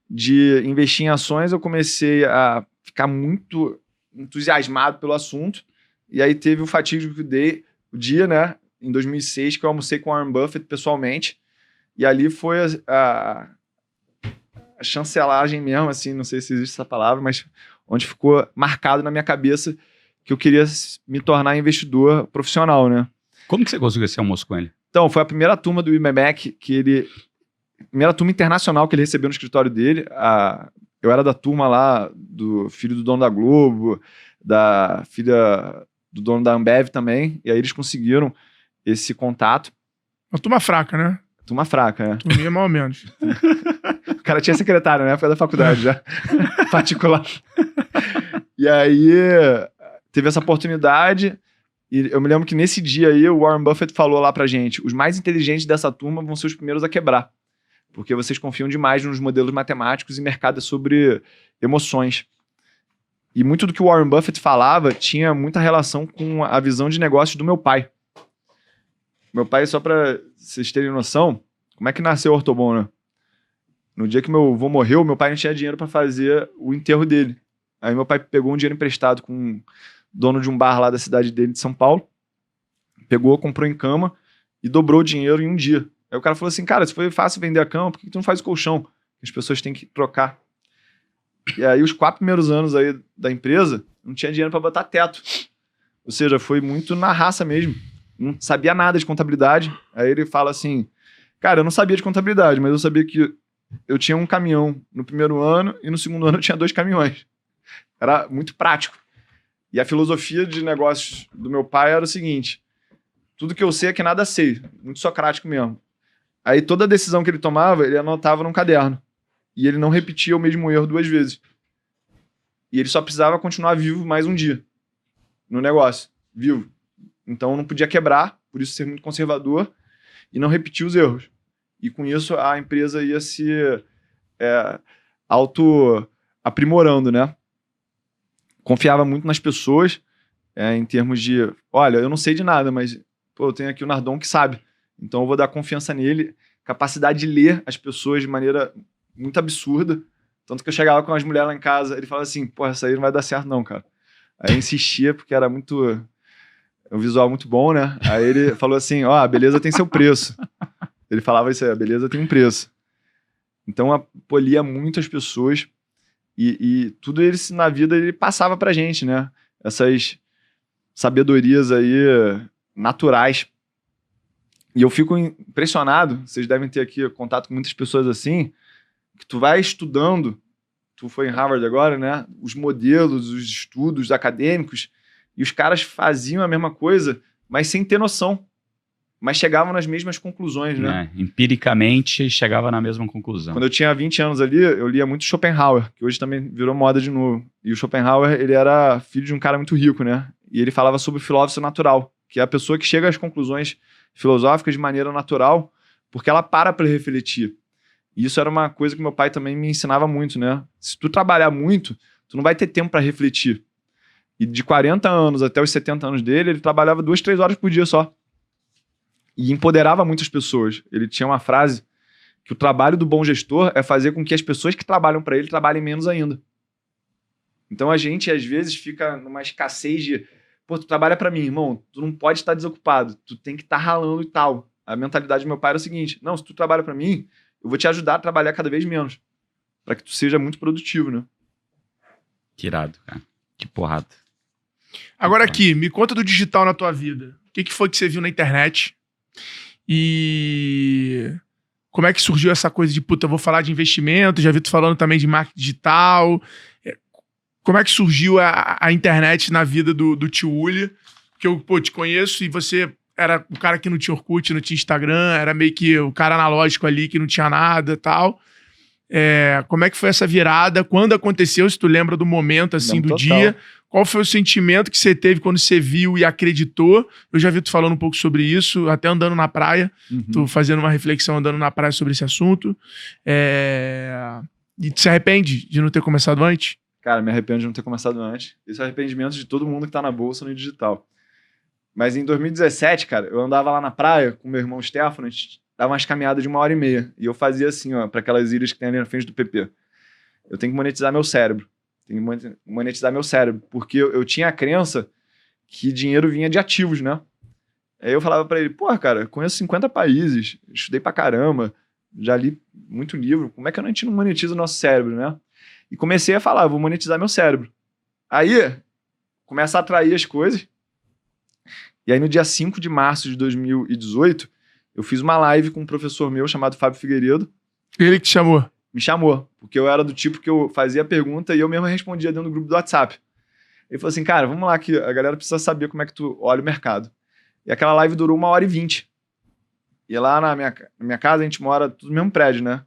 de investir em ações, eu comecei a ficar muito entusiasmado pelo assunto. E aí teve o fatídico o dia, né? Em 2006, que eu almocei com o Warren Buffett pessoalmente. E ali foi a chancelagem mesmo, assim, não sei se existe essa palavra, mas onde ficou marcado na minha cabeça que eu queria me tornar investidor profissional, né? Como que você conseguiu esse almoço com ele? Então, foi a primeira turma do IBMEC primeira turma internacional que ele recebeu no escritório dele. Eu era da turma lá do filho do dono da Globo, da filha do dono da Ambev também, e aí eles conseguiram esse contato. Uma turma fraca, né? Turma fraca, né? Turminha mais ou menos. O cara tinha secretário, né? Foi da faculdade já, particular. E aí teve essa oportunidade. E eu me lembro que nesse dia aí o Warren Buffett falou lá pra gente: os mais inteligentes dessa turma vão ser os primeiros a quebrar, porque vocês confiam demais nos modelos matemáticos e mercado é sobre emoções. E muito do que o Warren Buffett falava tinha muita relação com a visão de negócios do meu pai. Meu pai, só pra vocês terem noção, como é que nasceu o Ortobon, né? No dia que meu avô morreu, meu pai não tinha dinheiro pra fazer o enterro dele. Aí meu pai pegou um dinheiro emprestado com dono de um bar lá da cidade dele, de São Paulo, pegou, comprou em cama e dobrou o dinheiro em um dia. Aí o cara falou assim: cara, se foi fácil vender a cama, por que tu não faz o colchão? As pessoas têm que trocar. E aí os 4 primeiros anos aí da empresa, não tinha dinheiro para botar teto. Ou seja, foi muito na raça mesmo. Não sabia nada de contabilidade. Aí ele fala assim: Cara, eu não sabia de contabilidade, mas eu sabia que eu tinha um caminhão no primeiro ano e no segundo ano eu tinha 2 caminhões. Era muito prático. E a filosofia de negócios do meu pai era o seguinte: tudo que eu sei é que nada sei. Muito socrático mesmo. Aí toda decisão que ele tomava, ele anotava num caderno. E ele não repetia o mesmo erro 2 vezes. E ele só precisava continuar vivo mais um dia no negócio. Vivo. Então não podia quebrar, por isso ser muito conservador e não repetir os erros. E com isso a empresa ia se auto-aprimorando, né? Confiava muito nas pessoas, em termos de, olha, eu não sei de nada, mas pô, eu tenho aqui o Nardon que sabe. Então eu vou dar confiança nele, capacidade de ler as pessoas de maneira muito absurda. Tanto que eu chegava com as mulheres lá em casa, ele falava assim, pô, essa aí não vai dar certo não, cara. Aí eu insistia, porque era muito... um visual muito bom, né? Aí ele falou assim, ó, a beleza tem seu preço. Ele falava isso aí, a beleza tem um preço. Então, polia muito as pessoas e tudo isso na vida ele passava pra gente, né? Essas sabedorias aí naturais. E eu fico impressionado, vocês devem ter aqui contato com muitas pessoas assim, que tu vai estudando, tu foi em Harvard agora, né? Os modelos, os estudos acadêmicos, e os caras faziam a mesma coisa, mas sem ter noção. Mas chegavam nas mesmas conclusões, né? Empiricamente, chegava na mesma conclusão. Quando eu tinha 20 anos ali, eu lia muito Schopenhauer, que hoje também virou moda de novo. E o Schopenhauer, ele era filho de um cara muito rico, né? E ele falava sobre o filósofo natural, que é a pessoa que chega às conclusões filosóficas de maneira natural, porque ela para refletir. E isso era uma coisa que meu pai também me ensinava muito, né? Se tu trabalhar muito, tu não vai ter tempo para refletir. E de 40 anos até os 70 anos dele, ele trabalhava 2, 3 horas por dia só. E empoderava muitas pessoas. Ele tinha uma frase que o trabalho do bom gestor é fazer com que as pessoas que trabalham para ele trabalhem menos ainda. Então a gente, às vezes, fica numa escassez de pô, tu trabalha para mim, irmão, tu não pode estar desocupado, tu tem que estar ralando e tal. A mentalidade do meu pai era o seguinte, não, se tu trabalha para mim, eu vou te ajudar a trabalhar cada vez menos, para que tu seja muito produtivo, né? Que irado, cara. Que porrada. Agora aqui, me conta do digital na tua vida. O que foi que você viu na internet? E como é que surgiu essa coisa de, puta, eu vou falar de investimento, já vi tu falando também de marketing digital. Como é que surgiu a internet na vida do tio Uli? Porque eu, pô, te conheço e você era o cara que não tinha Orkut, não tinha Instagram, era meio que o cara analógico ali que não tinha nada e tal. Como é que foi essa virada? Quando aconteceu? Se tu lembra do momento, assim, do dia? Qual foi o sentimento que você teve quando você viu e acreditou? Eu já vi tu falando um pouco sobre isso, até andando na praia. Tu fazendo uma reflexão andando na praia sobre esse assunto. E tu se arrepende de não ter começado antes? Cara, me arrependo de não ter começado antes. Isso é arrependimento de todo mundo que tá na bolsa no digital. Mas em 2017, cara, eu andava lá na praia com meu irmão Stefano, a gente dava umas caminhadas de 1h30. E eu fazia assim, ó, para aquelas ilhas que tem ali na frente do PP. Eu tenho que monetizar meu cérebro. Porque eu tinha a crença que dinheiro vinha de ativos, né? Aí eu falava pra ele, pô, cara, conheço 50 países, estudei pra caramba, já li muito livro, como é que a gente não monetiza o nosso cérebro, né? E comecei a falar, vou monetizar meu cérebro. Aí, começa a atrair as coisas. E aí no dia 5 de março de 2018, eu fiz uma live com um professor meu chamado Fábio Figueiredo. Ele que te chamou? Me chamou, porque eu era do tipo que eu fazia a pergunta e eu mesmo respondia dentro do grupo do WhatsApp. Ele falou assim, cara, vamos lá que a galera precisa saber como é que tu olha o mercado. E aquela live durou 1h20. E lá na minha casa, a gente mora tudo no mesmo prédio, né?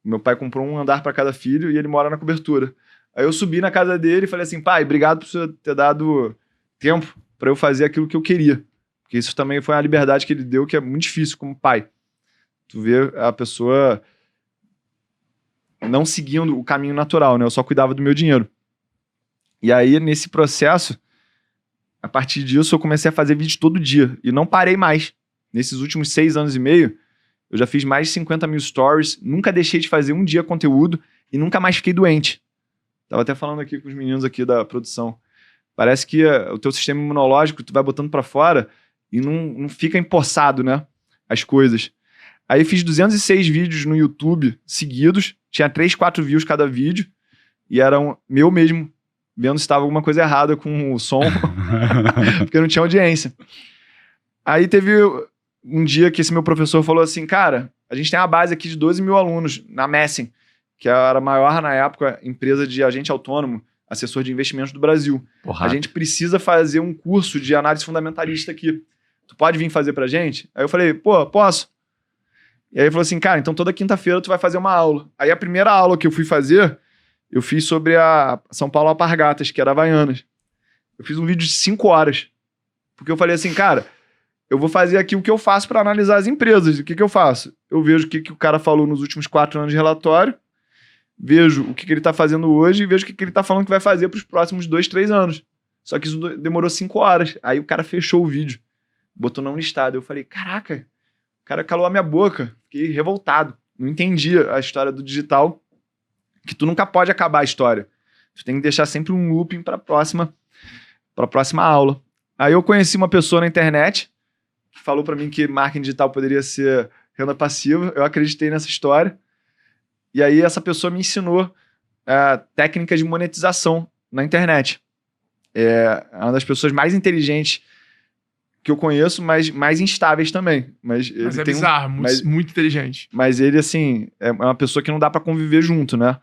Meu pai comprou um andar para cada filho e ele mora na cobertura. Aí eu subi na casa dele e falei assim, pai, obrigado por você ter dado tempo para eu fazer aquilo que eu queria. Porque isso também foi uma liberdade que ele deu, que é muito difícil como pai. Tu vê a pessoa não seguindo o caminho natural, né? Eu só cuidava do meu dinheiro. E aí, nesse processo, a partir disso, eu comecei a fazer vídeo todo dia. E não parei mais. Nesses últimos 6 anos e meio, eu já fiz mais de 50 mil stories, nunca deixei de fazer um dia conteúdo e nunca mais fiquei doente. Tava até falando aqui com os meninos aqui da produção. Parece que o teu sistema imunológico, tu vai botando pra fora e não fica empossado, né? As coisas. Aí fiz 206 vídeos no YouTube seguidos, tinha 3, 4 views cada vídeo, e era meu mesmo, vendo se estava alguma coisa errada com o som, porque não tinha audiência. Aí teve um dia que esse meu professor falou assim, cara, a gente tem uma base aqui de 12 mil alunos na Messing, que era a maior, na época, empresa de agente autônomo, assessor de investimentos do Brasil. Porrada. A gente precisa fazer um curso de análise fundamentalista aqui. Tu pode vir fazer pra gente? Aí eu falei, pô, posso. E aí ele falou assim, cara, então toda quinta-feira tu vai fazer uma aula. Aí a primeira aula que eu fui fazer, eu fiz sobre a São Paulo Alpargatas, que era Havaianas. Eu fiz um vídeo de 5 horas. Porque eu falei assim, cara, eu vou fazer aqui o que eu faço para analisar as empresas. O que eu faço? Eu vejo o que o cara falou nos últimos 4 anos de relatório, vejo o que ele tá fazendo hoje e vejo o que ele tá falando que vai fazer pros próximos 2, 3 anos. Só que isso demorou 5 horas. Aí o cara fechou o vídeo, botou não listado. Eu falei, caraca, o cara calou a minha boca. Fiquei revoltado. Não entendia a história do digital, que tu nunca pode acabar a história. Tu tem que deixar sempre um looping para a próxima aula. Aí eu conheci uma pessoa na internet que falou para mim que marketing digital poderia ser renda passiva. Eu acreditei nessa história. E aí essa pessoa me ensinou técnicas de monetização na internet. É uma das pessoas mais inteligentes que eu conheço, mas mais instáveis também. Mas é bizarro, muito inteligente. Mas ele, assim, é uma pessoa que não dá pra conviver junto, né?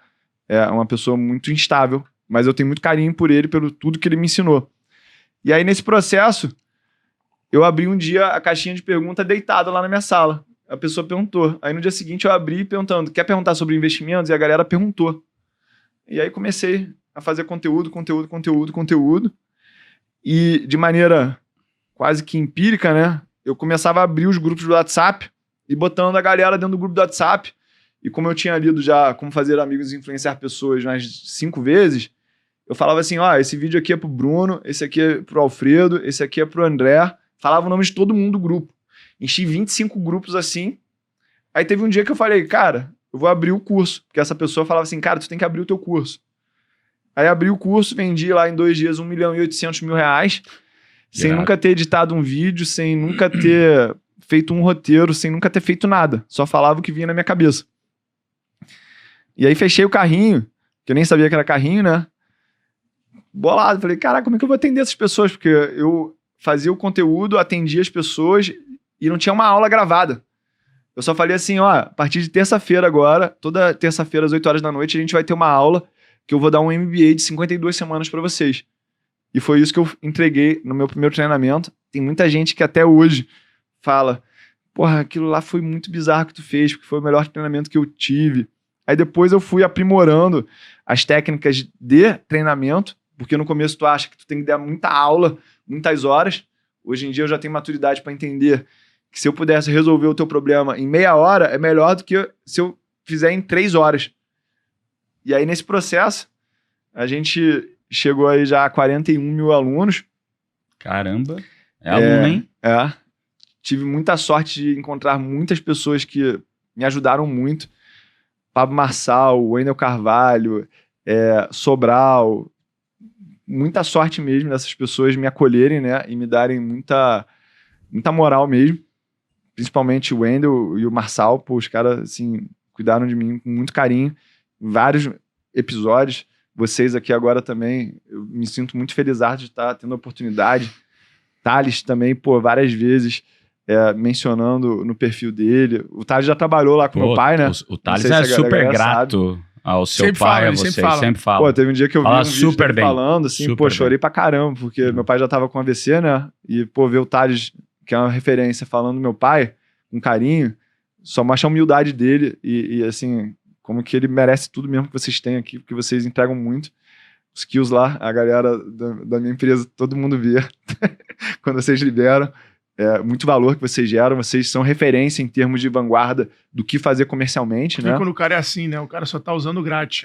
É uma pessoa muito instável, mas eu tenho muito carinho por ele, pelo tudo que ele me ensinou. E aí, nesse processo, eu abri um dia a caixinha de pergunta deitado lá na minha sala. A pessoa perguntou. Aí, no dia seguinte, eu abri perguntando, quer perguntar sobre investimentos? E a galera perguntou. E aí, comecei a fazer conteúdo. E, de maneira quase que empírica, né? Eu começava a abrir os grupos do WhatsApp e botando a galera dentro do grupo do WhatsApp. E como eu tinha lido já Como Fazer Amigos e Influenciar Pessoas umas 5 vezes, eu falava assim, esse vídeo aqui é pro Bruno, esse aqui é pro Alfredo, esse aqui é pro André. Falava o nome de todo mundo do grupo. Enchi 25 grupos assim. Aí teve um dia que eu falei, cara, eu vou abrir o curso. Porque essa pessoa falava assim, cara, tu tem que abrir o teu curso. Aí abri o curso, vendi lá em 2 dias R$1.800.000, sem nunca ter editado um vídeo, sem nunca ter feito um roteiro, sem nunca ter feito nada. Só falava o que vinha na minha cabeça. E aí fechei o carrinho, que eu nem sabia que era carrinho, né? Bolado. Falei, caraca, como é que eu vou atender essas pessoas? Porque eu fazia o conteúdo, atendia as pessoas e não tinha uma aula gravada. Eu só falei assim, a partir de terça-feira agora, toda terça-feira às 8 horas da noite, a gente vai ter uma aula que eu vou dar um MBA de 52 semanas para vocês. E foi isso que eu entreguei no meu primeiro treinamento. Tem muita gente que até hoje fala, porra, aquilo lá foi muito bizarro que tu fez, porque foi o melhor treinamento que eu tive. Aí depois eu fui aprimorando as técnicas de treinamento, porque no começo tu acha que tu tem que dar muita aula, muitas horas. Hoje em dia eu já tenho maturidade para entender que se eu pudesse resolver o teu problema em meia hora, é melhor do que se eu fizer em 3 horas. E aí nesse processo, a gente chegou aí já a 41 mil alunos. Caramba, é aluno, hein? Tive muita sorte de encontrar muitas pessoas que me ajudaram muito. Pablo Marçal, Wendel Carvalho, Sobral. Muita sorte mesmo dessas pessoas me acolherem, né? E me darem muita moral mesmo. Principalmente o Wendel e o Marçal. Pô, os caras, assim, cuidaram de mim com muito carinho. Vários episódios. Vocês aqui agora também, eu me sinto muito feliz de estar tendo a oportunidade. Thales também, pô, várias vezes mencionando no perfil dele. O Thales já trabalhou lá com meu pai, né? O Thales é super grato ao seu pai, a você, sempre fala. Pô, teve um dia que eu vi um vídeo dele falando, assim, super pô, chorei pra caramba, porque meu pai já tava com AVC, né? E, pô, ver o Thales, que é uma referência, falando do meu pai, com carinho, só mostra a humildade dele e assim, como que ele merece tudo mesmo que vocês têm aqui, porque vocês entregam muito. Os skills lá, a galera da minha empresa, todo mundo vê quando vocês liberam. Muito valor que vocês geram, vocês são referência em termos de vanguarda do que fazer comercialmente, né? Quando o cara é assim, né? O cara só tá usando grátis.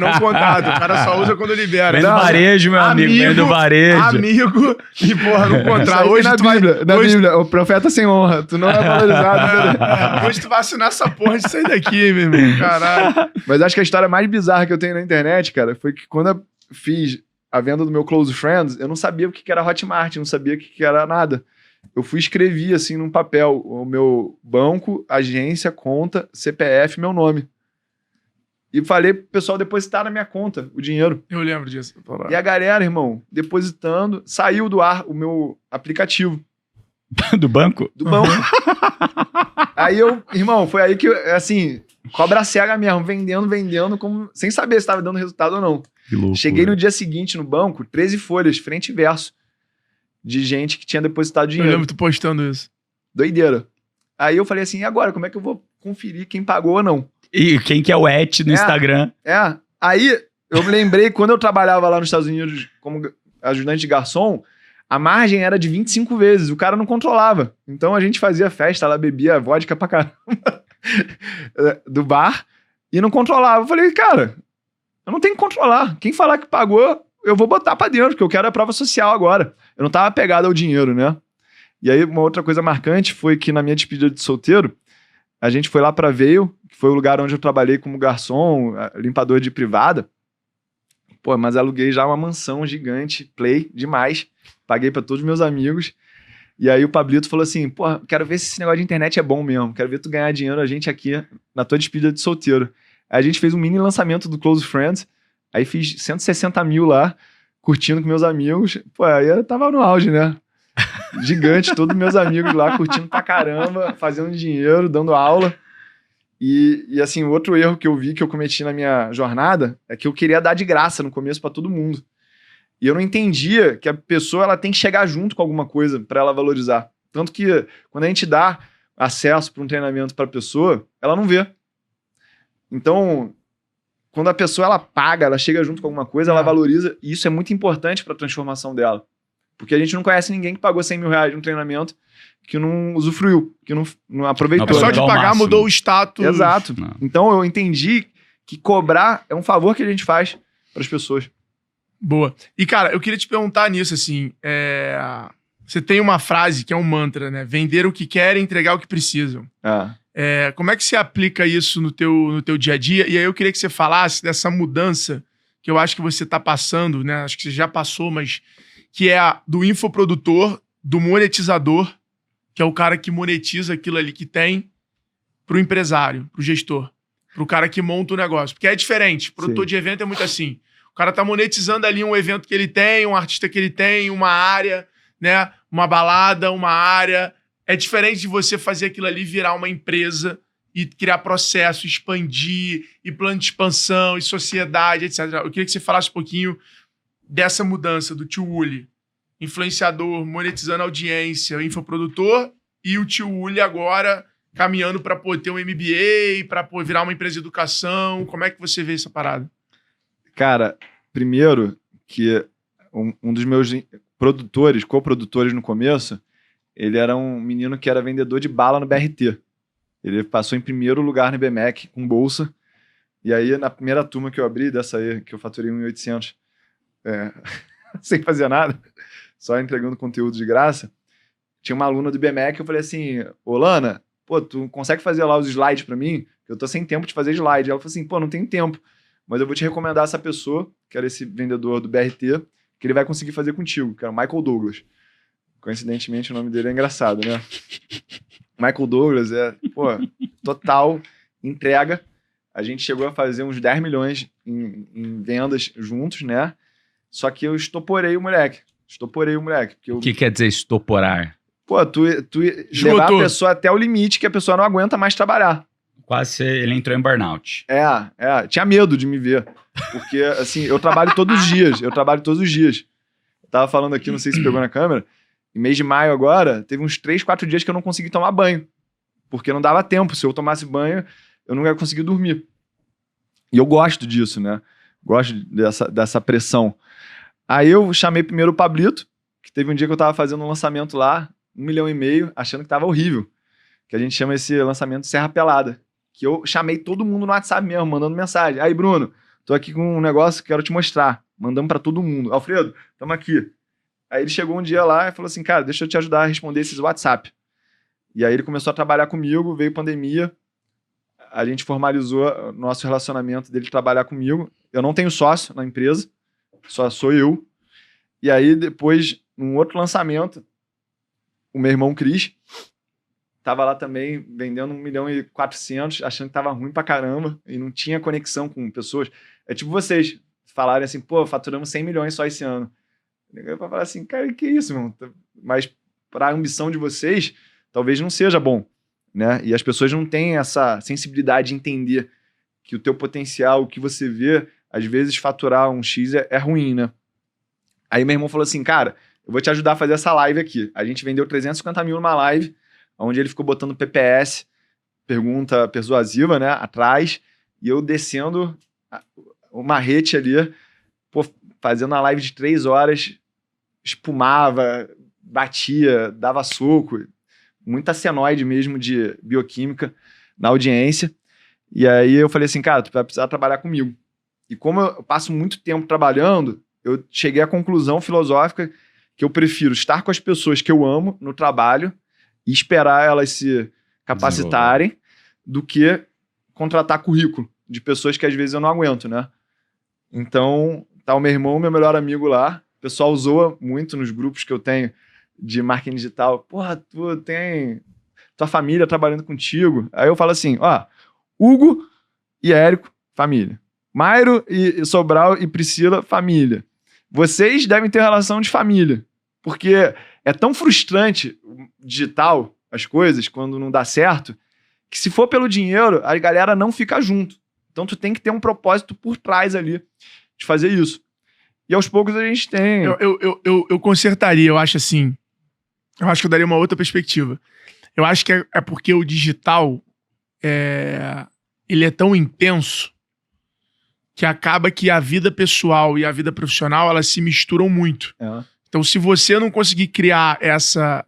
Não contado, o cara só usa quando libera. Vem do varejo, meu amigo, vem do varejo. Amigo, e porra, não contrato. Hoje na Bíblia, o profeta sem honra, tu não é valorizado. Hoje tu vai assinar essa porra de sair daqui, meu irmão, caralho. Mas acho que a história mais bizarra que eu tenho na internet, cara, foi que quando eu fiz a venda do meu Close Friends, eu não sabia o que era Hotmart, não sabia o que era nada. Eu escrevi assim num papel o meu banco, agência, conta, CPF, meu nome. E falei pro pessoal depositar na minha conta o dinheiro. Eu lembro disso. E a galera, irmão, depositando, saiu do ar o meu aplicativo. Do banco? Do banco. Aí irmão, foi aí que, assim, cobra cega mesmo, vendendo, como, sem saber se tava dando resultado ou não. Que loucura. Cheguei no dia seguinte no banco, 13 folhas, frente e verso, de gente que tinha depositado Eu dinheiro. lembro tu postando isso. Doideira. Aí eu falei assim, e agora, como é que eu vou conferir quem pagou ou não? E quem que é o Et no Instagram? Aí eu me lembrei, quando eu trabalhava lá nos Estados Unidos como ajudante de garçom, a margem era de 25 vezes, o cara não controlava. Então a gente fazia festa lá, bebia vodka pra caramba do bar e não controlava. Eu falei, cara, eu não tenho que controlar. Quem falar que pagou, eu vou botar pra dentro, porque eu quero a prova social agora. Eu não tava pegado ao dinheiro, né? E aí uma outra coisa marcante foi que na minha despedida de solteiro, a gente foi lá pra Vail, que foi o lugar onde eu trabalhei como garçom, limpador de privada. Pô, mas aluguei já uma mansão gigante, play, demais. Paguei pra todos os meus amigos. E aí o Pablito falou assim, pô, quero ver se esse negócio de internet é bom mesmo. Quero ver tu ganhar dinheiro a gente aqui na tua despedida de solteiro. Aí a gente fez um mini lançamento do Close Friends. Aí fiz 160 mil lá, curtindo com meus amigos. Pô, aí eu tava no auge, né? Gigante, todos meus amigos lá curtindo pra caramba, fazendo dinheiro, dando aula. E assim, outro erro que eu vi que eu cometi na minha jornada é que eu queria dar de graça no começo pra todo mundo. E eu não entendia que a pessoa ela tem que chegar junto com alguma coisa pra ela valorizar. Tanto que quando a gente dá acesso para um treinamento pra pessoa, ela não vê. Então, quando a pessoa ela paga, ela chega junto com alguma coisa, ela valoriza. E isso é muito importante pra transformação dela. Porque a gente não conhece ninguém que pagou 100 mil reais num treinamento que não usufruiu, que não aproveitou. Só Não, de ao pagar máximo. mudou o status. Exato. Não. Então eu entendi que cobrar é um favor que a gente faz para as pessoas. Boa. E, cara, eu queria te perguntar nisso, assim, você tem uma frase que é um mantra, né? Vender o que querem, entregar o que precisam. Como é que você aplica isso no teu dia a dia? E aí eu queria que você falasse dessa mudança que eu acho que você tá passando, né? Acho que você já passou, mas que é a do infoprodutor, do monetizador, que é o cara que monetiza aquilo ali que tem, pro empresário, pro gestor, pro cara que monta o negócio. Porque é diferente. Produtor de evento é muito assim. O cara tá monetizando ali um evento que ele tem, um artista que ele tem, uma área, né? Uma balada, uma área. É diferente de você fazer aquilo ali virar uma empresa e criar processo, expandir, e plano de expansão, e sociedade, etc. Eu queria que você falasse um pouquinho dessa mudança do tio Uli, influenciador, monetizando audiência, infoprodutor, e o tio Uli agora caminhando para ter um MBA, para virar uma empresa de educação. Como é que você vê essa parada? Cara, primeiro que um dos meus produtores, coprodutores no começo, ele era um menino que era vendedor de bala no BRT. Ele passou em primeiro lugar no IBMEC com bolsa. E aí, na primeira turma que eu abri, dessa aí, que eu faturei 1.800, sem fazer nada, só entregando conteúdo de graça, tinha uma aluna do IBMEC, eu falei assim, ô Lana, pô, tu consegue fazer lá os slides pra mim? Eu tô sem tempo de fazer slide. Ela falou assim, pô, não tenho tempo, mas eu vou te recomendar essa pessoa, que era esse vendedor do BRT, que ele vai conseguir fazer contigo, que era o Michael Douglas. Coincidentemente, o nome dele é engraçado, né? Michael Douglas total entrega. A gente chegou a fazer uns 10 milhões em vendas juntos, né? Só que eu estoporei o moleque. Porque O que quer dizer estoporar? Pô, tu levar a pessoa até o limite que a pessoa não aguenta mais trabalhar. Quase ele entrou em burnout. Tinha medo de me ver. Porque, assim, eu trabalho todos os dias. Eu tava falando aqui, não sei se pegou na câmera, em mês de maio agora, teve uns 3, 4 dias que eu não consegui tomar banho. Porque não dava tempo. Se eu tomasse banho, eu não ia conseguir dormir. E eu gosto disso, né? Gosto dessa pressão. Aí eu chamei primeiro o Pablito, que teve um dia que eu tava fazendo um lançamento lá, 1,5 milhão, achando que tava horrível. Que a gente chama esse lançamento de Serra Pelada. Que eu chamei todo mundo no WhatsApp mesmo, mandando mensagem. Aí, Bruno, tô aqui com um negócio que quero te mostrar. Mandamos pra todo mundo. Alfredo, tamo aqui. Aí ele chegou um dia lá e falou assim, cara, deixa eu te ajudar a responder esses WhatsApp. E aí ele começou a trabalhar comigo, veio pandemia, a gente formalizou nosso relacionamento dele trabalhar comigo. Eu não tenho sócio na empresa, só sou eu. E aí depois, num outro lançamento, o meu irmão Cris tava lá também vendendo 1.400.000, achando que tava ruim pra caramba e não tinha conexão com pessoas. É tipo vocês falarem assim, pô, faturamos 100 milhões só esse ano. Eu vou falar assim, cara, que isso, irmão? Mas para a ambição de vocês, talvez não seja bom, né? E as pessoas não têm essa sensibilidade de entender que o teu potencial, o que você vê, às vezes faturar um X é ruim, né? Aí meu irmão falou assim, cara, eu vou te ajudar a fazer essa live aqui. A gente vendeu 350 mil numa live, onde ele ficou botando PPS, pergunta persuasiva, né, atrás, e eu descendo o marrete ali, pô, fazendo uma live de 3 horas, espumava, batia, dava soco, muita senoide mesmo de bioquímica na audiência. E aí eu falei assim, cara, tu vai precisar trabalhar comigo. E como eu passo muito tempo trabalhando, eu cheguei à conclusão filosófica que eu prefiro estar com as pessoas que eu amo no trabalho e esperar elas se capacitarem do que contratar currículo de pessoas que às vezes eu não aguento, né? Então, tá o meu irmão, meu melhor amigo lá. O pessoal zoa muito nos grupos que eu tenho de marketing digital. Porra, tu tem tua família trabalhando contigo. Aí eu falo assim, ó, Hugo e Érico, família. Mairo e Sobral e Priscila, família. Vocês devem ter relação de família. Porque é tão frustrante digital, as coisas, quando não dá certo, que se for pelo dinheiro, a galera não fica junto. Então tu tem que ter um propósito por trás ali de fazer isso. E aos poucos a gente tem... Eu consertaria, eu acho assim... Eu acho que eu daria uma outra perspectiva. Eu acho que é porque o digital ele é tão intenso que acaba que a vida pessoal e a vida profissional, elas se misturam muito. Então, se você não conseguir criar essa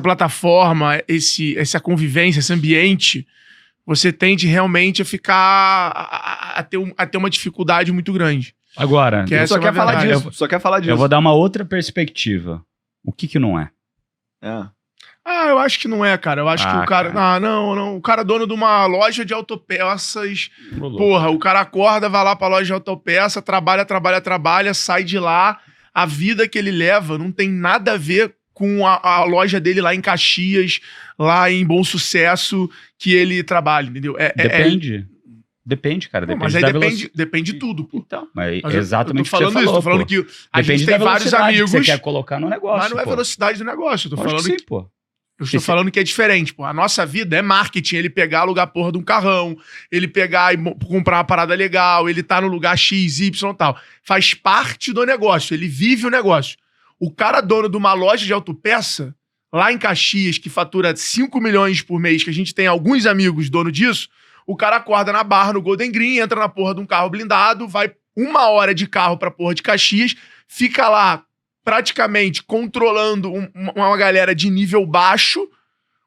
plataforma, essa convivência, esse ambiente, você tende realmente a ficar... a ter uma dificuldade muito grande. Agora, só quer falar disso. Eu vou dar uma outra perspectiva. O que não é? Eu acho que não é, cara. Eu acho que o cara... Não. O cara é dono de uma loja de autopeças. Porra, o cara acorda, vai lá pra loja de autopeça, trabalha, sai de lá. A vida que ele leva não tem nada a ver com a loja dele lá em Caxias, lá em Bom Sucesso, que ele trabalha, entendeu? Depende. Depende, cara. Depende mas aí depende de tudo, pô. Então, mas exatamente eu tô falando isso, tô falando que a gente tem vários amigos... que você quer colocar no negócio, mas não é velocidade do negócio, eu tô falando que sim, pô. Eu estou falando que é diferente, pô. A nossa vida é marketing, ele pegar, alugar a porra de um carrão, ele pegar e comprar uma parada legal, ele tá no lugar X, Y e tal. Faz parte do negócio, ele vive o negócio. O cara dono de uma loja de autopeça, lá em Caxias, que fatura 5 milhões por mês, que a gente tem alguns amigos dono disso, o cara acorda na Barra, no Golden Green, entra na porra de um carro blindado, vai 1 hora de carro pra porra de Caxias, fica lá praticamente controlando uma galera de nível baixo,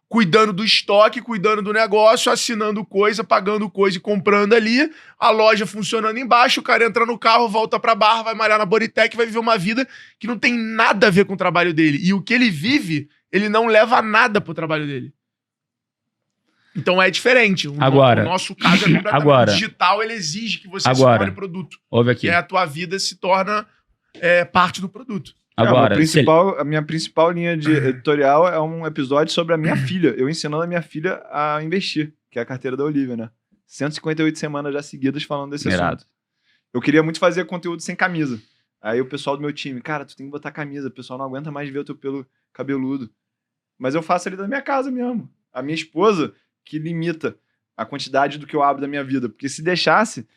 cuidando do estoque, cuidando do negócio, assinando coisa, pagando coisa e comprando ali, a loja funcionando embaixo, o cara entra no carro, volta pra Barra, vai malhar na Bodytech, vai viver uma vida que não tem nada a ver com o trabalho dele. E o que ele vive, ele não leva nada pro trabalho dele. Então é diferente. O nosso caso é completamente digital, ele exige que você se torne produto. Ouve aqui. E a tua vida se torna parte do produto. Agora, a minha principal linha de editorial é um episódio sobre a minha filha. Eu ensinando a minha filha a investir, que é a carteira da Olivia, né? 158 semanas já seguidas falando desse assunto. Eu queria muito fazer conteúdo sem camisa. Aí o pessoal do meu time, cara, tu tem que botar camisa, o pessoal não aguenta mais ver o teu pelo cabeludo. Mas eu faço ali da minha casa mesmo. A minha esposa que limita a quantidade do que eu abro da minha vida. Porque se deixasse,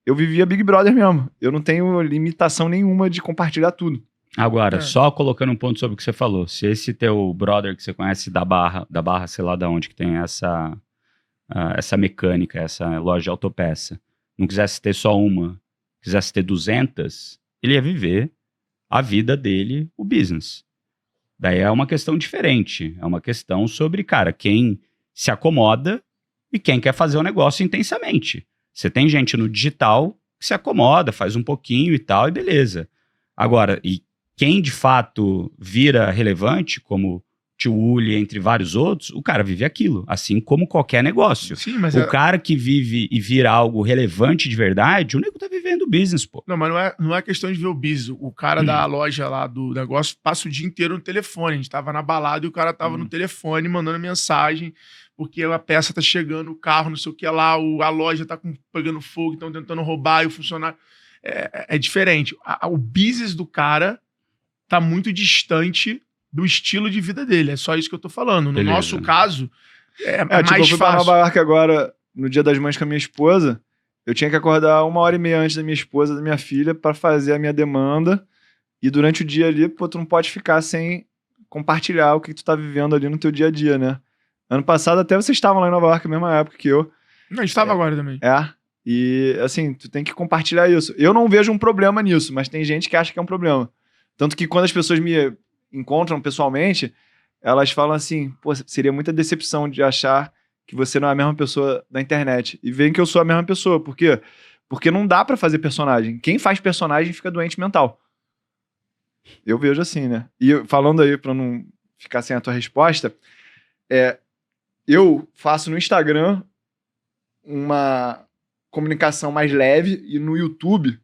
eu vivia Big Brother mesmo. Eu não tenho limitação nenhuma de compartilhar tudo. Agora, só colocando um ponto sobre o que você falou. Se esse teu brother que você conhece da Barra, sei lá de onde, que tem essa mecânica, essa loja de autopeça, não quisesse ter só uma, quisesse ter 200, ele ia viver a vida dele, o business. Daí é uma questão diferente. É uma questão sobre, cara, quem se acomoda e quem quer fazer o negócio intensamente. Você tem gente no digital que se acomoda, faz um pouquinho e tal, e beleza. Agora, e quem de fato vira relevante, como Tio Uli, entre vários outros, o cara vive aquilo, assim como qualquer negócio. Sim, mas o cara que vive e vira algo relevante de verdade, o nego tá vivendo o business, pô. Não, mas não é questão de ver o business. O cara da loja lá do negócio passa o dia inteiro no telefone. A gente tava na balada e o cara tava no telefone mandando mensagem, porque a peça tá chegando, o carro, não sei o que lá, a loja tá pegando fogo, estão tentando roubar e o funcionário... É diferente. O business do cara tá muito distante do estilo de vida dele. É só isso que eu tô falando. No Beleza. nosso caso, é tipo, mais eu fui pra fácil. Nova York agora, no Dia das Mães com a minha esposa. Eu tinha que acordar 1h30 antes da minha esposa, da minha filha, pra fazer a minha demanda. E durante o dia ali, pô, tu não pode ficar sem compartilhar o que tu tá vivendo ali no teu dia a dia, né? Ano passado até vocês estavam lá em Nova York, na mesma época que eu. A gente tava agora também. E assim, tu tem que compartilhar isso. Eu não vejo um problema nisso, mas tem gente que acha que é um problema. Tanto que quando as pessoas me encontram pessoalmente, elas falam assim, pô, seria muita decepção de achar que você não é a mesma pessoa da internet. E veem que eu sou a mesma pessoa. Por quê? Porque não dá pra fazer personagem. Quem faz personagem fica doente mental. Eu vejo assim, né? E falando aí, pra não ficar sem a tua resposta, eu faço no Instagram uma comunicação mais leve e no YouTube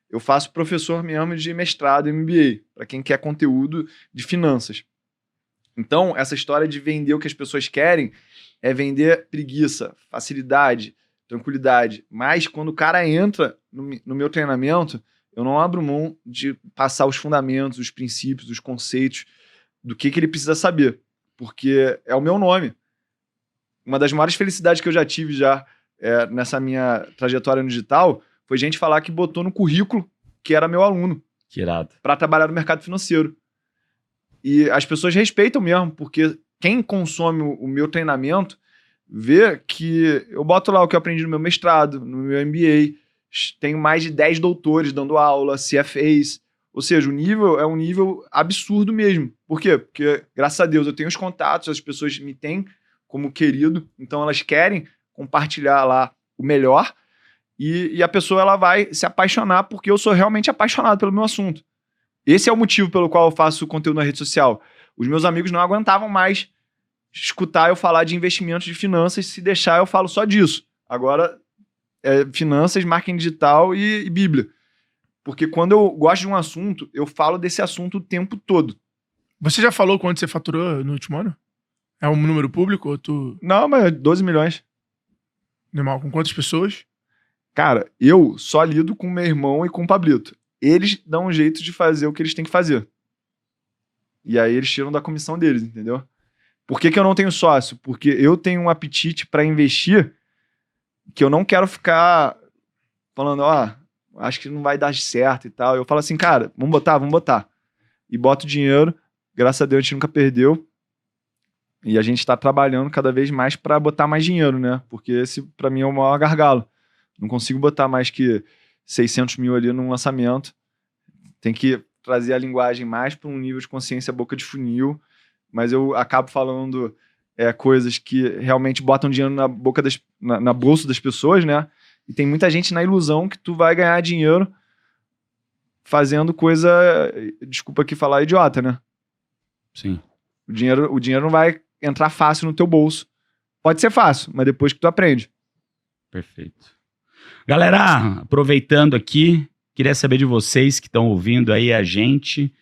eu faço professor mesmo de mestrado em MBA, para quem quer conteúdo de finanças. Então, essa história de vender o que as pessoas querem é vender preguiça, facilidade, tranquilidade. Mas quando o cara entra no meu treinamento, eu não abro mão de passar os fundamentos, os princípios, os conceitos do que ele precisa saber, porque é o meu nome. Uma das maiores felicidades que eu já tive nessa minha trajetória no digital foi gente falar que botou no currículo que era meu aluno. Que irado. Para trabalhar no mercado financeiro. E as pessoas respeitam mesmo, porque quem consome o meu treinamento vê que eu boto lá o que eu aprendi no meu mestrado, no meu MBA. Tenho mais de 10 doutores dando aula, CFAs. Ou seja, o nível é um nível absurdo mesmo. Por quê? Porque, graças a Deus, eu tenho os contatos, as pessoas me têm como querido, então elas querem compartilhar lá o melhor e a pessoa ela vai se apaixonar porque eu sou realmente apaixonado pelo meu assunto. Esse é o motivo pelo qual eu faço conteúdo na rede social. Os meus amigos não aguentavam mais escutar eu falar de investimentos de finanças, se deixar eu falo só disso. Agora, finanças, marketing digital e Bíblia. Porque quando eu gosto de um assunto, eu falo desse assunto o tempo todo. Você já falou quanto você faturou no último ano? É um número público ou tu... Não, mas 12 milhões. Normal, com quantas pessoas? Cara, eu só lido com meu irmão e com o Pablito. Eles dão um jeito de fazer o que eles têm que fazer. E aí eles tiram da comissão deles, entendeu? Por que eu não tenho sócio? Porque eu tenho um apetite para investir que eu não quero ficar falando, acho que não vai dar certo e tal. Eu falo assim, cara, vamos botar. E boto dinheiro, graças a Deus a gente nunca perdeu. E a gente está trabalhando cada vez mais para botar mais dinheiro, né? Porque esse, para mim, é o maior gargalo. Não consigo botar mais que 600 mil ali num lançamento. Tem que trazer a linguagem mais para um nível de consciência boca de funil. Mas eu acabo falando coisas que realmente botam dinheiro na bolsa das pessoas, né? E tem muita gente na ilusão que tu vai ganhar dinheiro fazendo coisa, desculpa aqui falar, idiota, né? Sim. O dinheiro não vai entrar fácil no teu bolso. Pode ser fácil, mas depois que tu aprende. Perfeito. Galera, aproveitando aqui, queria saber de vocês que estão ouvindo aí a gente.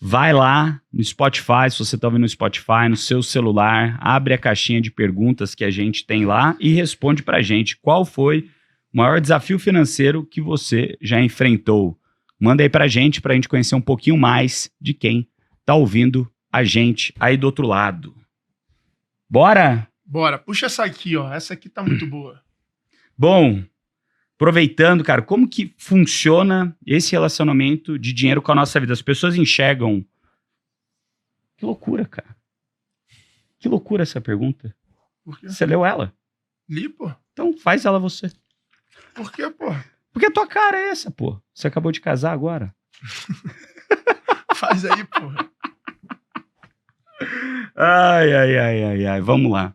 Vai lá no Spotify, se você está ouvindo no Spotify, no seu celular, abre a caixinha de perguntas que a gente tem lá e responde pra gente qual foi o maior desafio financeiro que você já enfrentou. Manda aí pra gente conhecer um pouquinho mais de quem tá ouvindo a gente aí do outro lado. Bora? Bora, puxa essa aqui, ó. Essa aqui tá muito boa. Bom, aproveitando, cara, como que funciona esse relacionamento de dinheiro com a nossa vida? As pessoas enxergam... Que loucura, cara. Que loucura essa pergunta. Por quê? Você leu ela? Li, pô. Então faz ela você. Por quê, pô? Porque a tua cara é essa, pô. Você acabou de casar agora. Faz aí, pô. Ai. Vamos lá.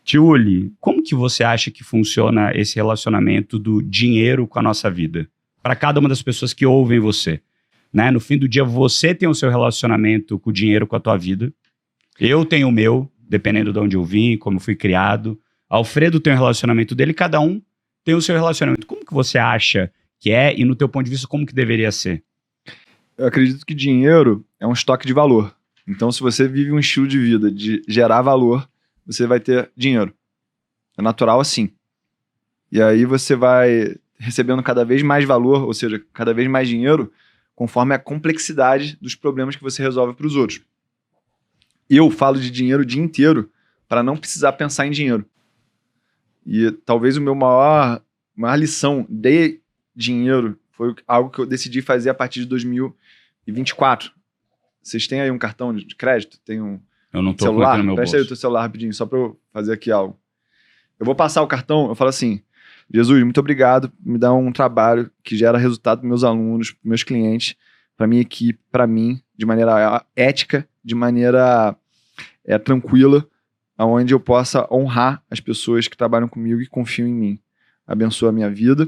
Tiuli, como que você acha que funciona esse relacionamento do dinheiro com a nossa vida? Para cada uma das pessoas que ouvem você. Né? No fim do dia, você tem o seu relacionamento com o dinheiro, com a tua vida. Eu tenho o meu, dependendo de onde eu vim, como eu fui criado. Alfredo tem o relacionamento dele, cada um tem o seu relacionamento. Como que você acha que é e, no teu ponto de vista, como que deveria ser? Eu acredito que dinheiro é um estoque de valor. Então, se você vive um estilo de vida de gerar valor, você vai ter dinheiro. É natural assim. E aí você vai recebendo cada vez mais valor, ou seja, cada vez mais dinheiro, conforme a complexidade dos problemas que você resolve para os outros. Eu falo de dinheiro o dia inteiro para não precisar pensar em dinheiro. E talvez o meu maior lição de dinheiro foi algo que eu decidi fazer a partir de 2024. Vocês têm aí um cartão de crédito? Tem um Eu não tô celular? aqui no meu Presta aí o bolso. teu celular rapidinho, só para eu fazer aqui algo. Eu vou passar o cartão, eu falo assim, Jesus, muito obrigado por me dar um trabalho que gera resultado para meus alunos, para meus clientes, para minha equipe, para mim, de maneira ética, de maneira tranquila, onde eu possa honrar as pessoas que trabalham comigo e confiam em mim. Abençoa a minha vida.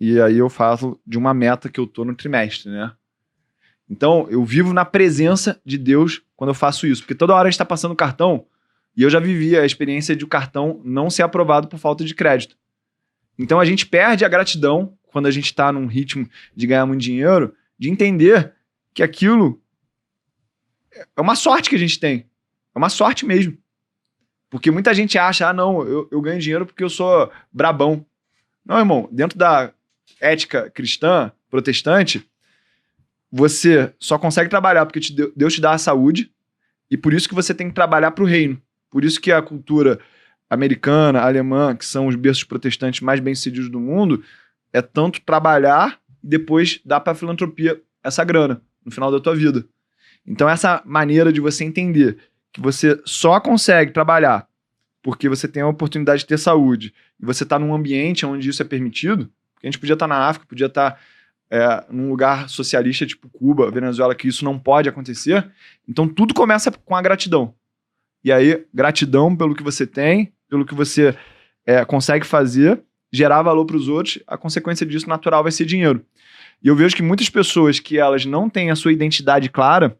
E aí eu falo de uma meta que eu tô no trimestre, né? Então, eu vivo na presença de Deus quando eu faço isso. Porque toda hora a gente tá passando o cartão e eu já vivi a experiência de o cartão não ser aprovado por falta de crédito. Então, a gente perde a gratidão quando a gente tá num ritmo de ganhar muito dinheiro, de entender que aquilo é uma sorte que a gente tem. É uma sorte mesmo. Porque muita gente acha, não, eu ganho dinheiro porque eu sou brabão. Não, irmão, dentro da ética cristã, protestante, você só consegue trabalhar porque Deus te dá a saúde e por isso que você tem que trabalhar para o reino. Por isso que a cultura americana, alemã, que são os berços protestantes mais bem-sucedidos do mundo, é tanto trabalhar e depois dar para a filantropia essa grana no final da tua vida. Então essa maneira de você entender que você só consegue trabalhar porque você tem a oportunidade de ter saúde e você está num ambiente onde isso é permitido, porque a gente podia estar na África, podia estar num lugar socialista tipo Cuba, Venezuela, que isso não pode acontecer. Então tudo começa com a gratidão. E aí, gratidão pelo que você tem, pelo que você consegue fazer, gerar valor para os outros, a consequência disso natural vai ser dinheiro. E eu vejo que muitas pessoas que elas não têm a sua identidade clara,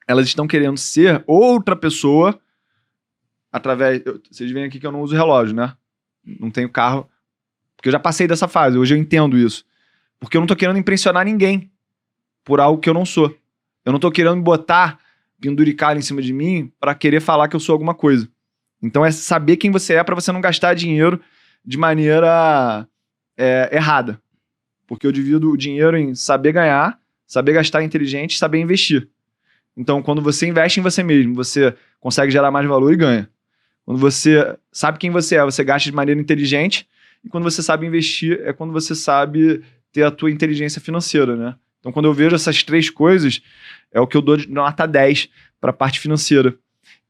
elas estão querendo ser outra pessoa através... Vocês veem aqui que eu não uso relógio, né? Não tenho carro, porque eu já passei dessa fase, hoje eu entendo isso. Porque eu não tô querendo impressionar ninguém por algo que eu não sou. Eu não tô querendo botar penduricalho em cima de mim para querer falar que eu sou alguma coisa. Então é saber quem você é para você não gastar dinheiro de maneira errada. Porque eu divido o dinheiro em saber ganhar, saber gastar inteligente e saber investir. Então, quando você investe em você mesmo, você consegue gerar mais valor e ganha. Quando você sabe quem você é, você gasta de maneira inteligente. E quando você sabe investir, é quando você sabe ter a tua inteligência financeira, né? Então, quando eu vejo essas três coisas, é o que eu dou de nota 10 para a parte financeira.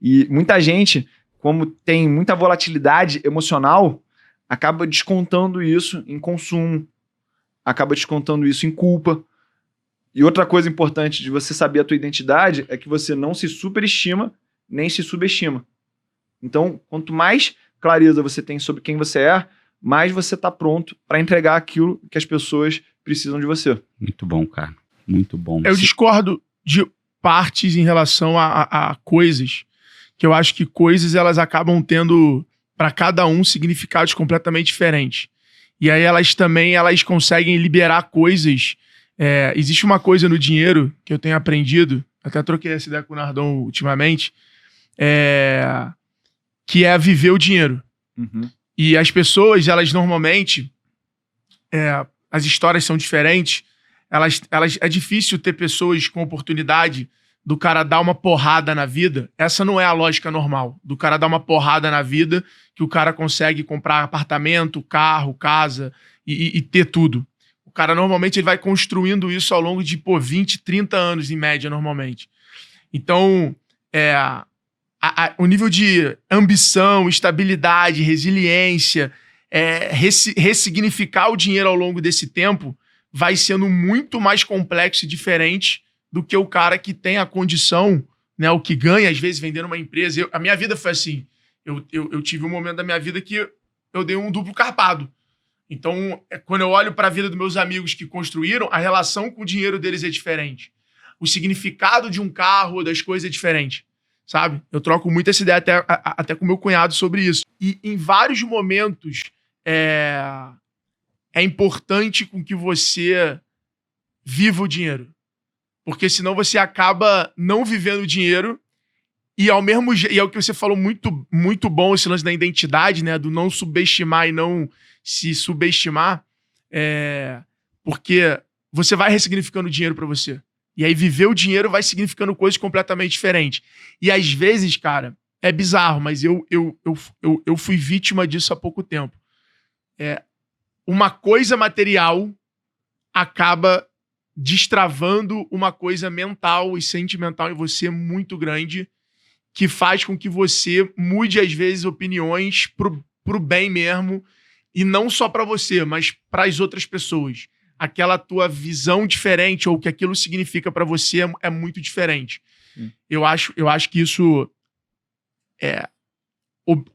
E muita gente, como tem muita volatilidade emocional, acaba descontando isso em consumo, acaba descontando isso em culpa. E outra coisa importante de você saber a tua identidade é que você não se superestima nem se subestima. Então, quanto mais clareza você tem sobre quem você é, mais você está pronto para entregar aquilo que as pessoas precisam de você. Muito bom, cara. Muito bom. Eu discordo de partes em relação a coisas, que eu acho que coisas elas acabam tendo para cada um significados completamente diferentes. E aí elas conseguem liberar coisas. Existe uma coisa no dinheiro que eu tenho aprendido, até troquei essa ideia com o Nardon ultimamente, que é viver o dinheiro. Uhum. E as pessoas, elas normalmente, as histórias são diferentes, é difícil ter pessoas com oportunidade do cara dar uma porrada na vida. Essa não é a lógica normal, do cara dar uma porrada na vida, que o cara consegue comprar apartamento, carro, casa e ter tudo. O cara normalmente ele vai construindo isso ao longo de 20, 30 anos em média normalmente. Então, o nível de ambição, estabilidade, resiliência, ressignificar o dinheiro ao longo desse tempo vai sendo muito mais complexo e diferente do que o cara que tem a condição, né, o que ganha, às vezes, vendendo uma empresa. A minha vida foi assim. Eu tive um momento da minha vida que eu dei um duplo carpado. Então, quando eu olho para a vida dos meus amigos que construíram, a relação com o dinheiro deles é diferente. O significado de um carro, das coisas é diferente. Sabe? Eu troco muito essa ideia até com meu cunhado sobre isso. E em vários momentos é importante com que você viva o dinheiro. Porque senão você acaba não vivendo o dinheiro e ao mesmo jeito, e é o que você falou muito, muito bom, esse lance da identidade, né? Do não subestimar e não se subestimar. Porque você vai ressignificando o dinheiro para você. E aí viver o dinheiro vai significando coisas completamente diferentes. E às vezes, cara, é bizarro, mas eu fui vítima disso há pouco tempo. Uma coisa material acaba destravando uma coisa mental e sentimental em você muito grande, que faz com que você mude, às vezes, opiniões pro bem mesmo, e não só pra você, mas pras outras pessoas. Aquela tua visão diferente, ou o que aquilo significa pra você é muito diferente. Eu acho que isso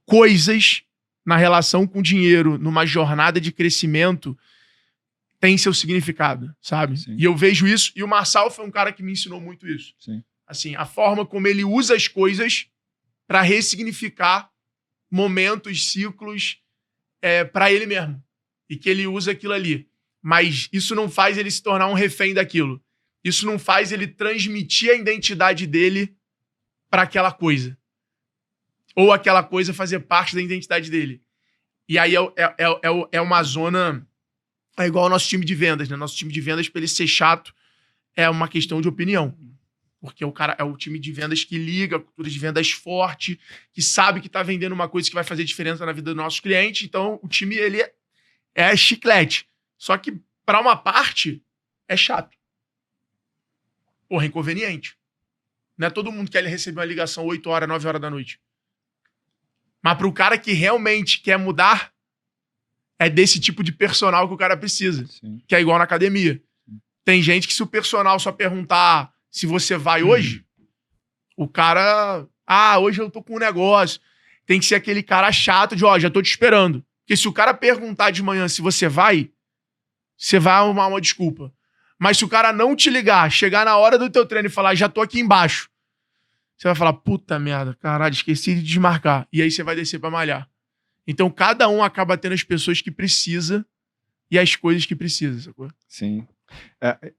coisas na relação com dinheiro, numa jornada de crescimento, tem seu significado, sabe? Sim. E eu vejo isso, e o Marçal foi um cara que me ensinou muito isso. Sim. Assim, a forma como ele usa as coisas pra ressignificar momentos, ciclos, pra ele mesmo. E que ele usa aquilo ali. Mas isso não faz ele se tornar um refém daquilo. Isso não faz ele transmitir a identidade dele pra aquela coisa. Ou aquela coisa fazer parte da identidade dele. E aí é uma zona... É igual ao nosso time de vendas, né? Nosso time de vendas, pra ele ser chato, é uma questão de opinião. Porque o cara é o time de vendas que liga, a cultura de vendas forte, que sabe que tá vendendo uma coisa que vai fazer diferença na vida dos nossos clientes. Então, o time, ele é chiclete. Só que, pra uma parte, é chato. Porra, inconveniente. Não é todo mundo que quer receber uma ligação 8 horas, 9 horas da noite. Mas pro cara que realmente quer mudar, é desse tipo de personal que o cara precisa. Sim. Que é igual na academia. Tem gente que se o personal só perguntar se você vai hoje, o cara... hoje eu tô com um negócio. Tem que ser aquele cara chato de, já tô te esperando. Porque se o cara perguntar de manhã se você vai arrumar uma desculpa. Mas se o cara não te ligar, chegar na hora do teu treino e falar, já tô aqui embaixo, você vai falar, puta merda, caralho, esqueci de desmarcar. E aí você vai descer pra malhar. Então, cada um acaba tendo as pessoas que precisa e as coisas que precisa, sacou? Sim.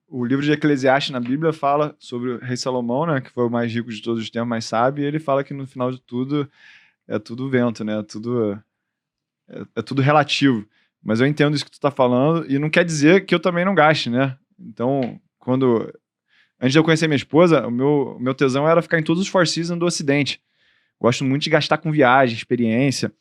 O livro de Eclesiastes na Bíblia fala sobre o rei Salomão, né, que foi o mais rico de todos os tempos, mais sábio, e ele fala que no final de tudo é tudo vento, né? É tudo relativo. Mas eu entendo isso que tu tá falando e não quer dizer que eu também não gaste, né? Então, antes de eu conhecer minha esposa, o meu tesão era ficar em todos os Four Seasons do Ocidente. Gosto muito de gastar com viagem, experiência.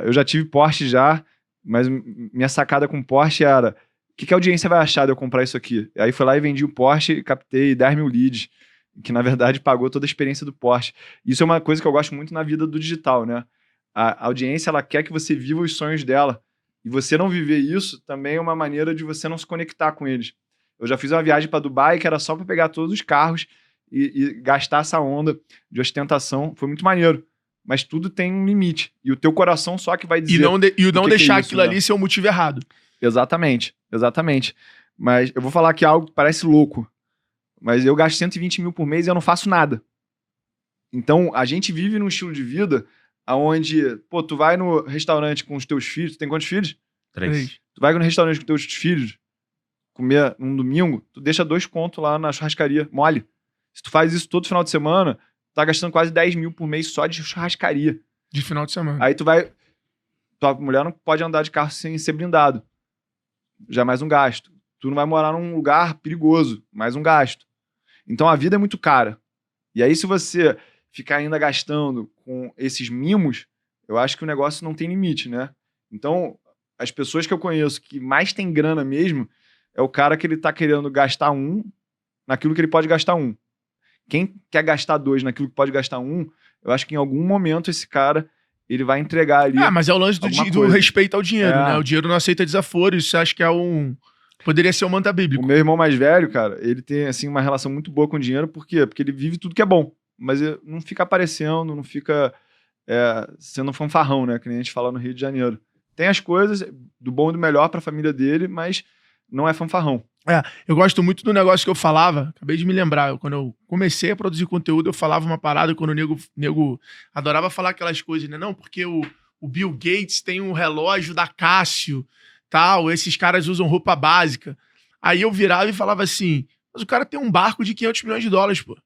Eu já tive Porsche já, mas minha sacada com Porsche era: o que a audiência vai achar de eu comprar isso aqui? Aí fui lá e vendi o Porsche e captei 10 mil leads, que na verdade pagou toda a experiência do Porsche. Isso é uma coisa que eu gosto muito na vida do digital, né? A audiência, ela quer que você viva os sonhos dela. E você não viver isso também é uma maneira de você não se conectar com eles. Eu já fiz uma viagem para Dubai que era só para pegar todos os carros e gastar essa onda de ostentação. Foi muito maneiro. Mas tudo tem um limite. E o teu coração só que vai dizer... E não deixar é isso, aquilo ali ser o motivo errado. Exatamente. Mas eu vou falar aqui algo que parece louco. Mas eu gasto 120 mil por mês e eu não faço nada. Então, a gente vive num estilo de vida onde, tu vai no restaurante com os teus filhos. Tu tem quantos filhos? 3. Tu vai no restaurante com teus filhos comer num domingo, tu deixa 2 contos lá na churrascaria, mole. Se tu faz isso todo final de semana, tu tá gastando quase 10 mil por mês só de churrascaria. De final de semana. Aí tua mulher não pode andar de carro sem ser blindado. Já é mais um gasto. Tu não vai morar num lugar perigoso, mais um gasto. Então a vida é muito cara. E aí se você ficar ainda gastando com esses mimos, eu acho que o negócio não tem limite, né? Então, as pessoas que eu conheço que mais tem grana mesmo, é o cara que ele tá querendo gastar 1 naquilo que ele pode gastar 1. Quem quer gastar 2 naquilo que pode gastar 1, eu acho que em algum momento esse cara, ele vai entregar ali... mas é o lance do respeito ao dinheiro, né? O dinheiro não aceita desaforo, isso acho que poderia ser um mantra bíblico. O meu irmão mais velho, cara, ele tem, assim, uma relação muito boa com o dinheiro, por quê? Porque ele vive tudo que é bom, mas ele não fica aparecendo, não fica sendo fanfarrão, né? Que nem a gente fala no Rio de Janeiro. Tem as coisas do bom e do melhor pra família dele, mas não é fanfarrão. Eu gosto muito do negócio que eu falava, acabei de me lembrar, quando eu comecei a produzir conteúdo, eu falava uma parada quando o nego adorava falar aquelas coisas, né? Não, porque o Bill Gates tem um relógio da Casio, tal, esses caras usam roupa básica. Aí eu virava e falava assim, mas o cara tem um barco de $500 milhões, pô.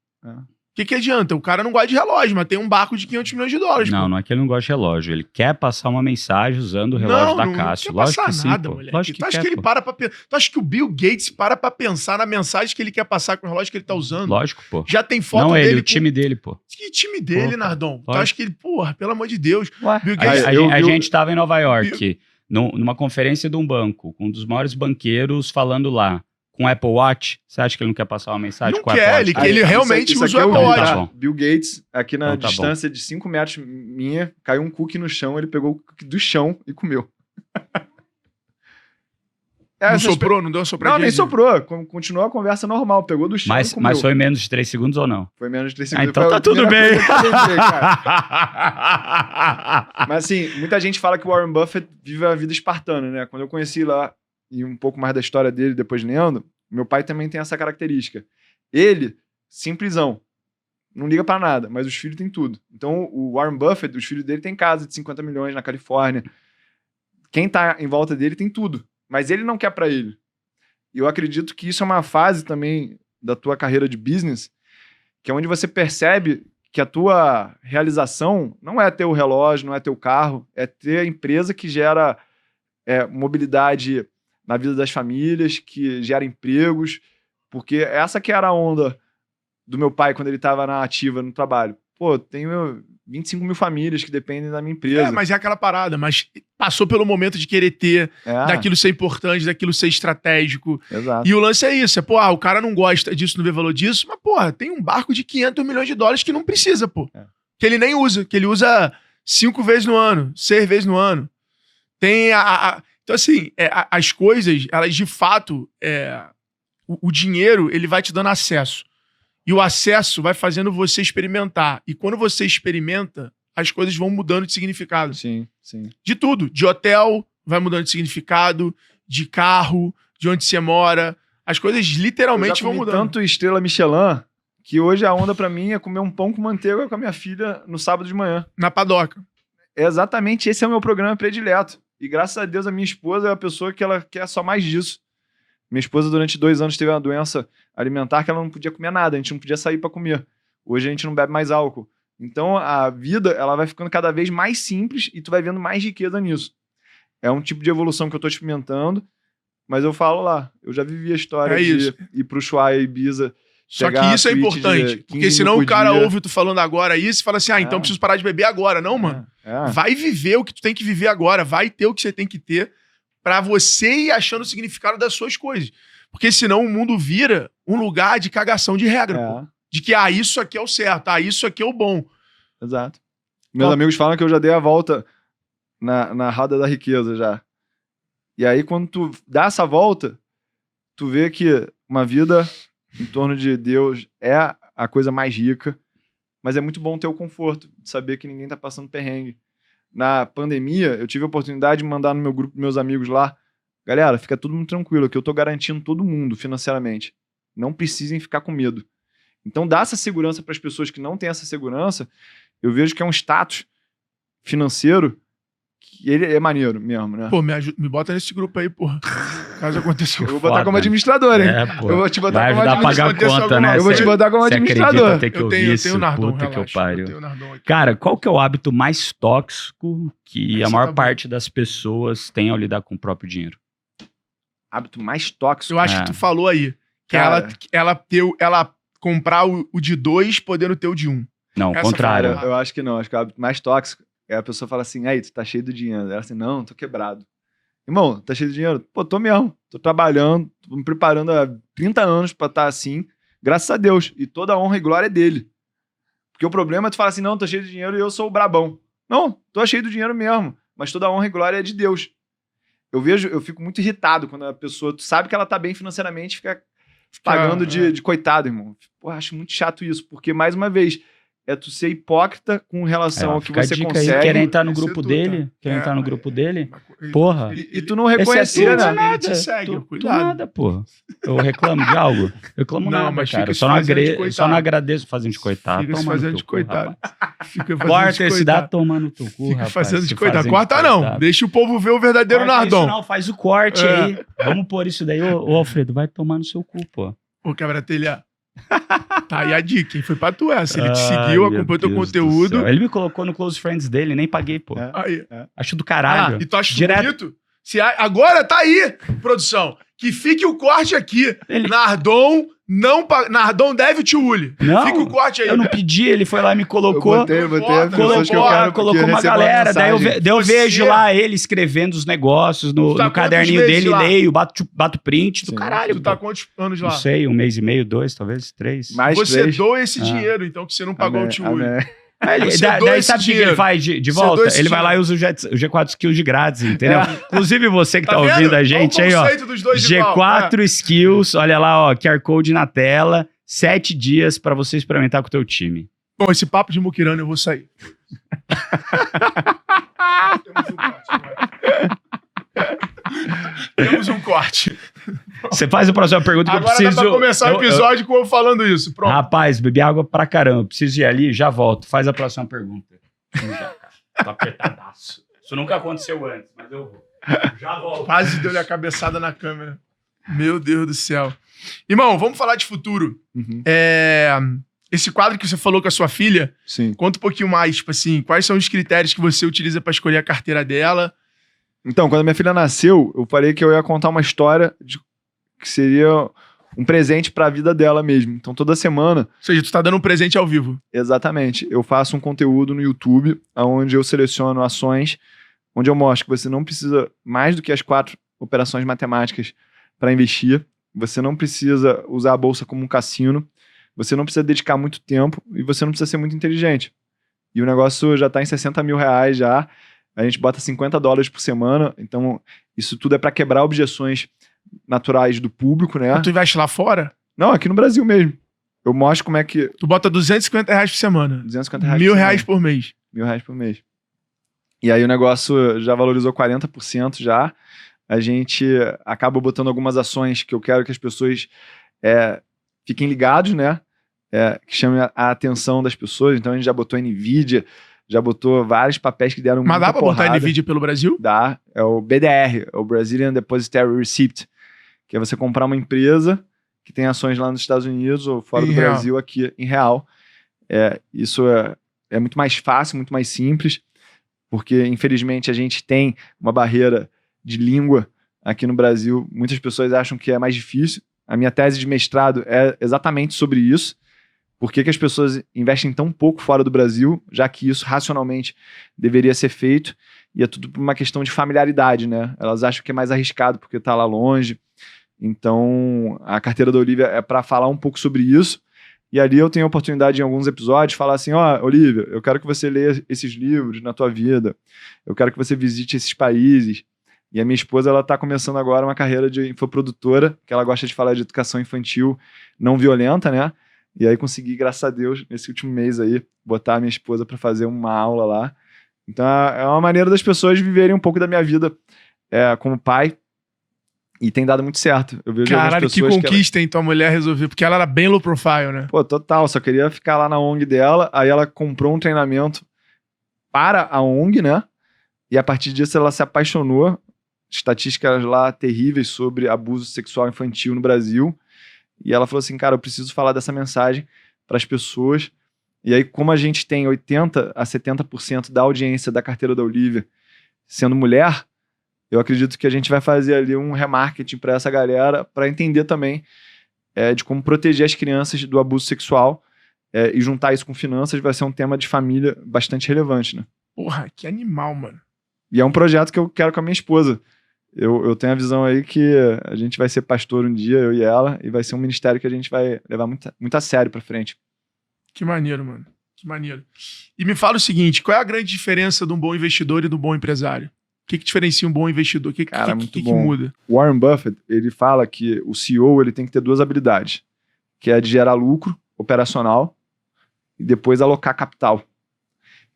que adianta? O cara não gosta de relógio, mas tem um barco de 500 milhões de dólares. Não, pô. não é que ele não gosta de relógio. Ele quer passar uma mensagem usando o relógio da Cássio. Não quer Lógico passar que sim, nada, pô. moleque. Lógico Tu acha quer, que ele pô. para pra pensar? Tu acha que o Bill Gates para pra pensar na mensagem que ele quer passar com o relógio que ele tá usando? Lógico, pô. Já tem foto Não dele ele, o com- time dele, pô. Que time dele, Pô, Nardon? Tu lógico. acha que ele... Porra, pelo amor de Deus. Ué, Bill A, Gates... a gente tava em Nova Bill- York, numa conferência de um banco, com um dos maiores banqueiros falando lá, com Apple Watch. Você acha que ele não quer passar uma mensagem Não com o quer, Apple Watch? ele realmente isso usa aqui o eu Apple vi, Watch. Tá bom. Bill Gates, aqui na Então tá distância de 5 metros minha, caiu um cookie no chão, ele pegou o cookie do chão e comeu. Não Essas soprou? Não deu uma Não, sopradinha? nem soprou. Continuou a conversa normal. Pegou do chão e comeu. Mas foi menos de 3 segundos ou não? Foi menos de 3 Ah, segundos. então Foi a tá tudo primeira bem. coisa que eu lembrei, cara. Mas assim, muita gente fala que o Warren Buffett vive a vida espartana, né? Quando eu conheci lá, e um pouco mais da história dele depois lendo, meu pai também tem essa característica. Ele, simplesão. Não liga pra nada, mas os filhos têm tudo. Então, o Warren Buffett, os filhos dele têm casa de 50 milhões na Califórnia. Quem tá em volta dele tem tudo. Mas ele não quer pra ele. E eu acredito que isso é uma fase também da tua carreira de business, que é onde você percebe que a tua realização não é ter o relógio, não é ter o carro, é ter a empresa que gera mobilidade na vida das famílias, que gera empregos, porque essa que era a onda do meu pai quando ele estava na ativa, no trabalho. Pô, tenho 25 mil famílias que dependem da minha empresa. Mas é aquela parada. Mas passou pelo momento de querer ter, daquilo ser importante, daquilo ser estratégico. Exato. E o lance é isso. O cara não gosta disso, não vê valor disso, mas, porra, tem um barco de 500 milhões de dólares que não precisa, pô. Que ele nem usa. Que ele usa 5 vezes no ano, 6 vezes no ano. Tem Então, assim, as coisas, elas de fato, o dinheiro, ele vai te dando acesso. E o acesso vai fazendo você experimentar. E quando você experimenta, as coisas vão mudando de significado. Sim, sim. De tudo. De hotel, vai mudando de significado. De carro, de onde você mora. As coisas literalmente eu já vão comi mudando. tanto estrela Michelin que hoje a onda pra mim é comer um pão com manteiga com a minha filha no sábado de manhã. Na padoca. Exatamente, esse é o meu programa predileto. E graças a Deus a minha esposa é a pessoa que ela quer só mais disso. Minha esposa durante 2 anos teve uma doença alimentar que ela não podia comer nada, a gente não podia sair para comer. Hoje a gente não bebe mais álcool. Então a vida ela vai ficando cada vez mais simples e tu vai vendo mais riqueza nisso. É um tipo de evolução que eu tô experimentando, mas eu falo lá, eu já vivi a história de ir pro Ushuaia e Ibiza. Só que isso é importante, porque senão o cara ouve tu falando agora isso e fala assim, então preciso parar de beber agora. Não, mano. Vai viver o que tu tem que viver agora, vai ter o que você tem que ter pra você ir achando o significado das suas coisas. Porque senão o mundo vira um lugar de cagação de regra, pô. De que, isso aqui é o certo, isso aqui é o bom. Exato. Meus amigos falam que eu já dei a volta na roda da riqueza já. E aí quando tu dá essa volta, tu vê que uma vida em torno de Deus é a coisa mais rica, mas é muito bom ter o conforto de saber que ninguém tá passando perrengue. Na pandemia, eu tive a oportunidade de mandar no meu grupo, meus amigos lá, galera, fica todo mundo tranquilo, que eu tô garantindo todo mundo financeiramente. Não precisem ficar com medo. Então, dá essa segurança para as pessoas que não têm essa segurança, eu vejo que é um status financeiro que ele é maneiro mesmo, né? Pô, me bota nesse grupo aí, porra. Caso aconteça. Eu vou botar como administrador, hein? Pô. Eu vou te botar Vai como ajudar a pagar a administrador. conta, né? Eu vou te botar como Você administrador. acredita ter que ouvir isso? Eu tenho o Nardon, Puta que eu relaxa. pariu. Eu tenho o Nardon aqui. Cara, qual que é o hábito mais tóxico que Esse a maior tá bom. parte das pessoas tem ao lidar com o próprio dinheiro? Hábito mais tóxico. Eu acho que tu falou aí. Que Cara. ela comprar o de 2, podendo ter o de 1. Não, Essa contrário. foi Eu acho que não. Acho que o hábito mais tóxico é a pessoa fala assim, aí, tu tá cheio de dinheiro. Ela assim, não, tô quebrado. Irmão, tá cheio de dinheiro? Pô, tô mesmo. Tô trabalhando, tô me preparando há 30 anos pra estar assim. Graças a Deus. E toda a honra e glória é dele. Porque o problema é tu falar assim, não, tô cheio de dinheiro e eu sou o brabão. Não, tô cheio de dinheiro mesmo. Mas toda a honra e glória é de Deus. Eu fico muito irritado quando a pessoa, tu sabe que ela tá bem financeiramente, fica pagando de coitado, irmão. Pô, acho muito chato isso, porque, mais uma vez, é tu ser hipócrita com relação ao que fica a você dica consegue. Aí, quer entrar no Isso é grupo tudo, dele? tá? Quer entrar no grupo dele? Ele- Porra. ele- E tu não Esse é reconhecer, tudo, né? nada. Ele te segue, Tu cuidado. nada, pô. Eu reclamo de algo? Eu reclamo Não, nada, mas cara. fica Eu se só não, fazendo de coitado. só não agradeço fazendo de coitado. Fica se Toma no fazendo teu de cu, coitado. rapaz. Fica fazendo Corta de esse dá coitado. tomar no teu cu, Fica rapaz. fazendo Se de coitado. fazendo Corta de não. coitado. Deixa o povo ver o verdadeiro Corta isso Nardon. não, faz o corte É. aí. Vamos pôr isso daí. Ô, Alfredo, vai tomar no seu cu, pô. Ô, quebra-telha. Tá aí a dica, hein? Foi pra tu essa. Ele te seguiu, acompanhou teu conteúdo. Ele me colocou no Close Friends dele, nem paguei, pô. Aí. Acho do caralho. E tu acha bonito? Agora tá aí, produção. Que fique o corte aqui. Nardon deve o tio Uli. Não, fica o corte aí. Eu não pedi, ele foi lá e me colocou. Eu botei as pessoas que eu quero, colocou uma galera. Daí eu vejo lá ele escrevendo os negócios no caderninho dele, leio, bato print do caralho. Tu tá quantos anos lá? Não sei, 1 mês e meio, 2, talvez 3. Mais você 3. doa esse dinheiro, então, que você não pagou o tio Uli. Daí sabe o que ele faz de volta? Ele vai lá e usa o G4 Skills de grátis, entendeu? Inclusive você que tá ouvindo a gente aí, ó. G4 Skills, olha lá, ó, QR Code na tela, 7 dias pra você experimentar com o teu time. Bom, esse papo de muquirana eu vou sair. Temos um corte. Você faz a próxima pergunta que agora eu preciso... Agora dá pra começar o episódio com eu falando isso. Pronto. Rapaz, bebi água pra caramba. Preciso ir ali, já volto. Faz a próxima pergunta. Tô apertadaço. Isso nunca aconteceu antes, mas eu vou. Já volto. Quase deu-lhe a cabeçada na câmera. Meu Deus do céu. Irmão, vamos falar de futuro. Esse quadro que você falou com a sua filha, sim, conta um pouquinho mais, tipo assim, quais são os critérios que você utiliza pra escolher a carteira dela? Então, quando minha filha nasceu, eu falei que eu ia contar uma história que seria um presente pra vida dela mesmo. Então, toda semana... Ou seja, tu tá dando um presente ao vivo. Exatamente. Eu faço um conteúdo no YouTube, onde eu seleciono ações, onde eu mostro que você não precisa mais do que as 4 operações matemáticas para investir. Você não precisa usar a bolsa como um cassino. Você não precisa dedicar muito tempo e você não precisa ser muito inteligente. E o negócio já tá em 60 mil reais já. A gente bota $50 por semana, então isso tudo é para quebrar objeções naturais do público, né? Tu investe lá fora? Não, aqui no Brasil mesmo. Eu mostro como é que... Tu bota R$250 por semana. 250 reais R$1.000 por mês. R$1.000 por mês. E aí o negócio já valorizou 40% já. A gente acaba botando algumas ações que eu quero que as pessoas fiquem ligados, né? Que chamem a atenção das pessoas. Então a gente já botou NVIDIA, já botou vários papéis que deram muita porrada. Mas dá pra botar NVIDIA pelo Brasil? Dá. É o BDR, é o Brazilian Depositary Receipt, que é você comprar uma empresa que tem ações lá nos Estados Unidos ou fora do Brasil, aqui em real. Isso é muito mais fácil, muito mais simples, porque infelizmente a gente tem uma barreira de língua aqui no Brasil. Muitas pessoas acham que é mais difícil. A minha tese de mestrado é exatamente sobre isso. Por que as pessoas investem tão pouco fora do Brasil, já que isso racionalmente deveria ser feito, e é tudo por uma questão de familiaridade, né? Elas acham que é mais arriscado porque está lá longe. Então, a carteira da Olivia é para falar um pouco sobre isso, e ali eu tenho a oportunidade em alguns episódios de falar assim, Olivia, eu quero que você leia esses livros na tua vida, eu quero que você visite esses países. E a minha esposa, ela está começando agora uma carreira de infoprodutora, que ela gosta de falar de educação infantil não violenta, né? E aí consegui, graças a Deus, nesse último mês aí, botar a minha esposa para fazer uma aula lá. Então é uma maneira das pessoas viverem um pouco da minha vida como pai. E tem dado muito certo. Eu vejo caralho, que conquista, hein, tua mulher resolveu. Porque ela era bem low profile, né? Pô, total. Só queria ficar lá na ONG dela. Aí ela comprou um treinamento para a ONG, né? E a partir disso ela se apaixonou. Estatísticas lá terríveis sobre abuso sexual infantil no Brasil. E ela falou assim, cara, eu preciso falar dessa mensagem para as pessoas. E aí, como a gente tem 80% a 70% da audiência da carteira da Olivia sendo mulher, eu acredito que a gente vai fazer ali um remarketing para essa galera, para entender também de como proteger as crianças do abuso sexual e juntar isso com finanças vai ser um tema de família bastante relevante, né? Porra, que animal, mano. E é um projeto que eu quero com a minha esposa. Eu tenho a visão aí que a gente vai ser pastor um dia, eu e ela, e vai ser um ministério que a gente vai levar muito a sério pra frente. Que maneiro, mano. Que maneiro. E me fala o seguinte, qual é a grande diferença de um bom investidor e do bom empresário? O que diferencia um bom investidor? O que muda? Warren Buffett, ele fala que o CEO ele tem que ter 2 habilidades, que é a de gerar lucro operacional e depois alocar capital.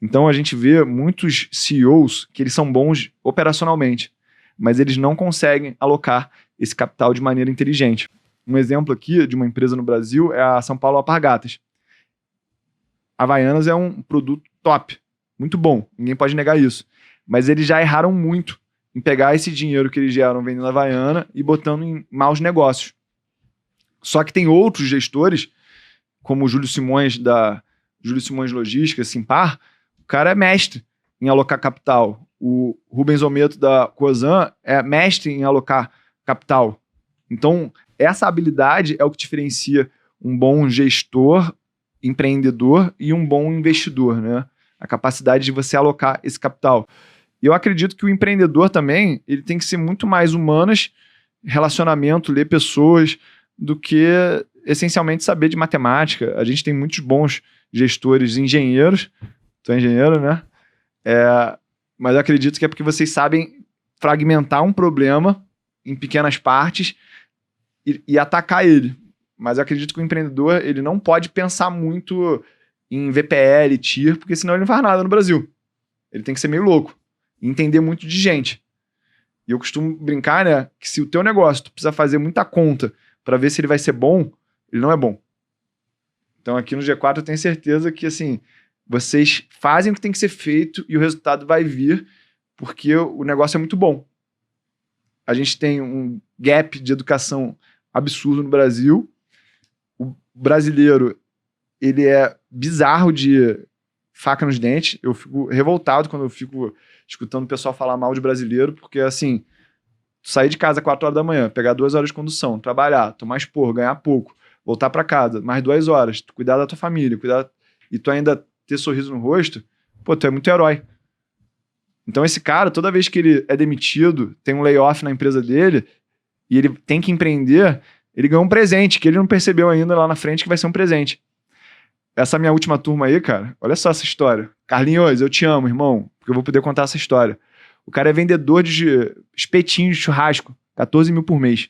Então a gente vê muitos CEOs que eles são bons operacionalmente, mas eles não conseguem alocar esse capital de maneira inteligente. Um exemplo aqui de uma empresa no Brasil é a São Paulo Alpargatas. A Havaianas é um produto top, muito bom, ninguém pode negar isso. Mas eles já erraram muito em pegar esse dinheiro que eles geram vendendo a Havaiana e botando em maus negócios. Só que tem outros gestores como o Júlio Simões Logística, Simpar, o cara é mestre em alocar capital. O Rubens Ometo da Cosan é mestre em alocar capital. Então, essa habilidade é o que diferencia um bom gestor, empreendedor e um bom investidor, né? A capacidade de você alocar esse capital. E eu acredito que o empreendedor também, ele tem que ser muito mais humanas, relacionamento, ler pessoas, do que essencialmente saber de matemática. A gente tem muitos bons gestores engenheiros. Tu é engenheiro, né? Mas eu acredito que é porque vocês sabem fragmentar um problema em pequenas partes e atacar ele. Mas eu acredito que o empreendedor, ele não pode pensar muito em VPL, TIR, porque senão ele não faz nada no Brasil. Ele tem que ser meio louco e entender muito de gente. E eu costumo brincar, né, que se o teu negócio tu precisa fazer muita conta para ver se ele vai ser bom, ele não é bom. Então aqui no G4 eu tenho certeza que, assim, vocês fazem o que tem que ser feito e o resultado vai vir porque o negócio é muito bom. A gente tem um gap de educação absurdo no Brasil. O brasileiro, ele é bizarro de faca nos dentes. Eu fico revoltado quando eu fico escutando o pessoal falar mal de brasileiro, porque, assim, sair de casa 4 horas da manhã, pegar 2 horas de condução, trabalhar, tomar esporro, ganhar pouco, voltar para casa, mais 2 horas, cuidar da tua família, e tu ainda ter sorriso no rosto, pô, tu é muito herói. Então esse cara, toda vez que ele é demitido, tem um layoff na empresa dele, e ele tem que empreender, ele ganha um presente, que ele não percebeu ainda lá na frente que vai ser um presente. Essa minha última turma aí, cara, olha só essa história. Carlinhos, eu te amo, irmão, porque eu vou poder contar essa história. O cara é vendedor de espetinho de churrasco, 14 mil por mês.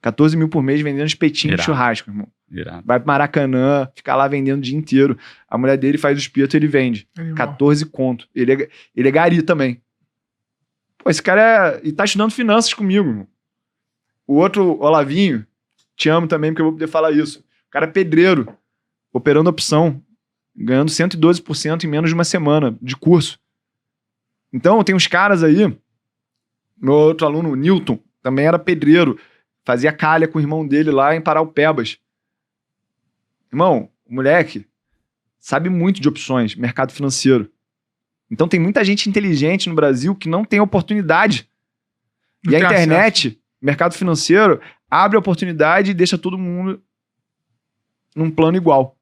14 mil por mês vendendo espetinho de churrasco, irmão. Irado. Vai pro Maracanã, fica lá vendendo o dia inteiro. A mulher dele faz o espeto e ele vende. 14 conto. Ele é gari também. Pô, esse cara e tá estudando finanças comigo, irmão. O outro, Olavinho, te amo também, porque eu vou poder falar isso. O cara é pedreiro, operando opção, ganhando 112% em menos de uma semana de curso. Então, tem uns caras aí, meu outro aluno, o Newton, também era pedreiro, fazia calha com o irmão dele lá em Paraupebas. Irmão, o moleque sabe muito de opções, mercado financeiro. Então tem muita gente inteligente no Brasil que não tem oportunidade. E a internet, mercado financeiro, abre a oportunidade e deixa todo mundo num plano igual.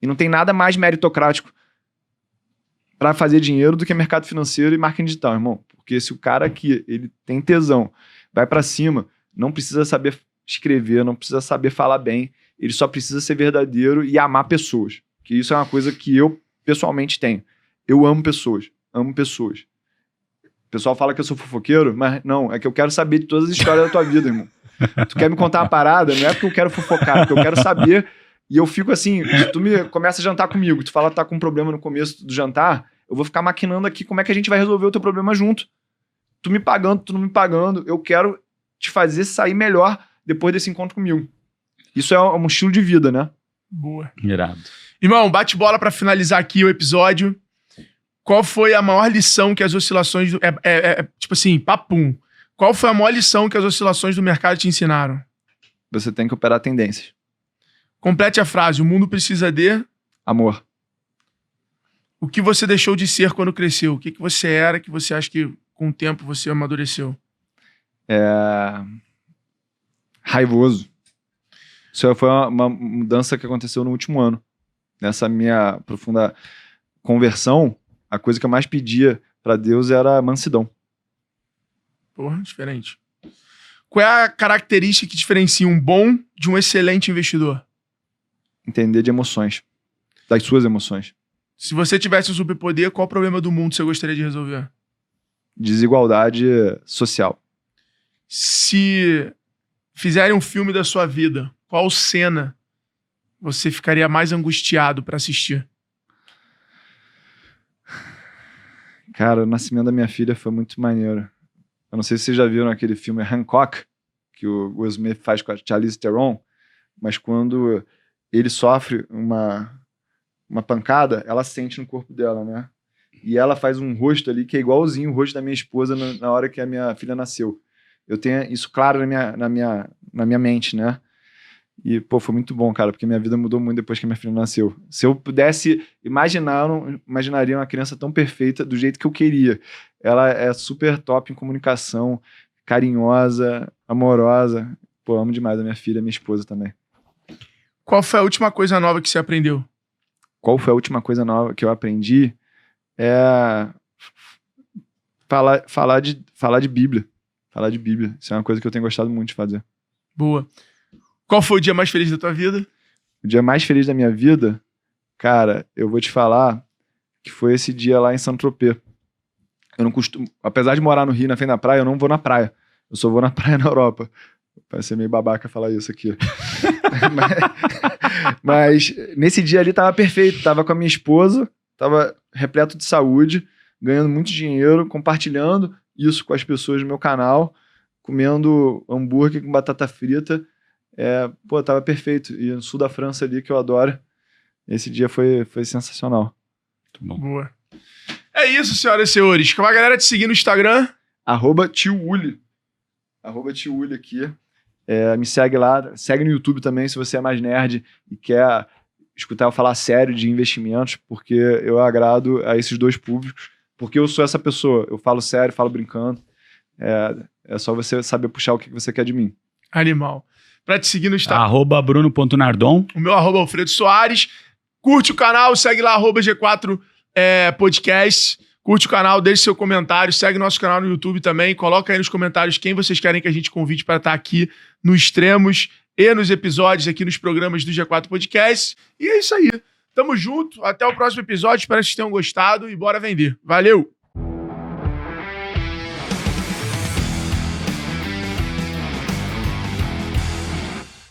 E não tem nada mais meritocrático para fazer dinheiro do que mercado financeiro e marketing digital, irmão. Porque se o cara aqui, ele tem tesão, vai para cima, não precisa saber escrever, não precisa saber falar bem, ele só precisa ser verdadeiro e amar pessoas. Que isso é uma coisa que eu, pessoalmente, tenho. Eu amo pessoas. Amo pessoas. O pessoal fala que eu sou fofoqueiro, mas não, é que eu quero saber de todas as histórias da tua vida, irmão. Tu quer me contar uma parada, não é porque eu quero fofocar, é porque eu quero saber. E eu fico assim, se tu começa a jantar comigo, tu fala que tá com um problema no começo do jantar, eu vou ficar maquinando aqui como é que a gente vai resolver o teu problema junto. Tu me pagando, tu não me pagando, eu quero te fazer sair melhor depois desse encontro comigo. Isso é um estilo de vida, né? Boa. Irado. Irmão, bate bola pra finalizar aqui o episódio. Qual foi a maior lição que as oscilações... tipo assim, papum. Qual foi a maior lição que as oscilações do mercado te ensinaram? Você tem que operar tendências. Complete a frase. O mundo precisa de... Amor. O que você deixou de ser quando cresceu? O que você era que você acha que com o tempo você amadureceu? Raivoso. Isso foi uma mudança que aconteceu no último ano. Nessa minha profunda conversão, a coisa que eu mais pedia para Deus era mansidão. Porra, diferente. Qual é a característica que diferencia um bom de um excelente investidor? Entender de emoções. Das suas emoções. Se você tivesse um superpoder, qual problema do mundo você gostaria de resolver? Desigualdade social. Se fizerem um filme da sua vida, qual cena você ficaria mais angustiado para assistir? Cara, o nascimento da minha filha foi muito maneiro. Eu não sei se vocês já viram aquele filme Hancock, que o Will Smith faz com a Charlize Theron, mas quando ele sofre uma pancada, ela sente no corpo dela, né? E ela faz um rosto ali que é igualzinho o rosto da minha esposa na hora que a minha filha nasceu. Eu tenho isso claro na minha mente, né? E, pô, foi muito bom, cara, porque minha vida mudou muito depois que minha filha nasceu. Se eu pudesse imaginar, eu não imaginaria uma criança tão perfeita do jeito que eu queria. Ela é super top em comunicação, carinhosa, amorosa. Pô, amo demais a minha filha, minha esposa também. Qual foi a última coisa nova que você aprendeu? Qual foi a última coisa nova que eu aprendi? É falar de Bíblia. Falar de Bíblia. Isso é uma coisa que eu tenho gostado muito de fazer. Boa. Qual foi o dia mais feliz da tua vida? O dia mais feliz da minha vida, cara, eu vou te falar que foi esse dia lá em Saint-Tropez. Eu não costumo, apesar de morar no Rio, na frente da praia, eu não vou na praia. Eu só vou na praia na Europa. Vai ser meio babaca falar isso aqui. mas nesse dia ali tava perfeito. Tava com a minha esposa, tava repleto de saúde, ganhando muito dinheiro, compartilhando isso com as pessoas do meu canal, comendo hambúrguer com batata frita. Pô, tava perfeito. E no sul da França ali, que eu adoro. Esse dia foi sensacional. Muito bom. Boa. É isso, senhoras e senhores. Como a galera te seguir no Instagram? @tiouli. @tiouli aqui. Me segue lá. Segue no YouTube também, se você é mais nerd e quer escutar eu falar sério de investimentos, porque eu agrado a esses dois públicos. Porque eu sou essa pessoa. Eu falo sério, falo brincando. É só você saber puxar o que você quer de mim. Animal. Pra te seguir no Instagram. @bruno.nardon. O meu @Alfredo Soares. Curte o canal, segue lá, @G4 Podcast. Curte o canal, deixe seu comentário, segue nosso canal no YouTube também. Coloca aí nos comentários quem vocês querem que a gente convide para estar aqui no Extremos e nos episódios aqui nos programas do G4 Podcast. E é isso aí. Tamo junto. Até o próximo episódio. Espero que vocês tenham gostado e bora vender. Valeu!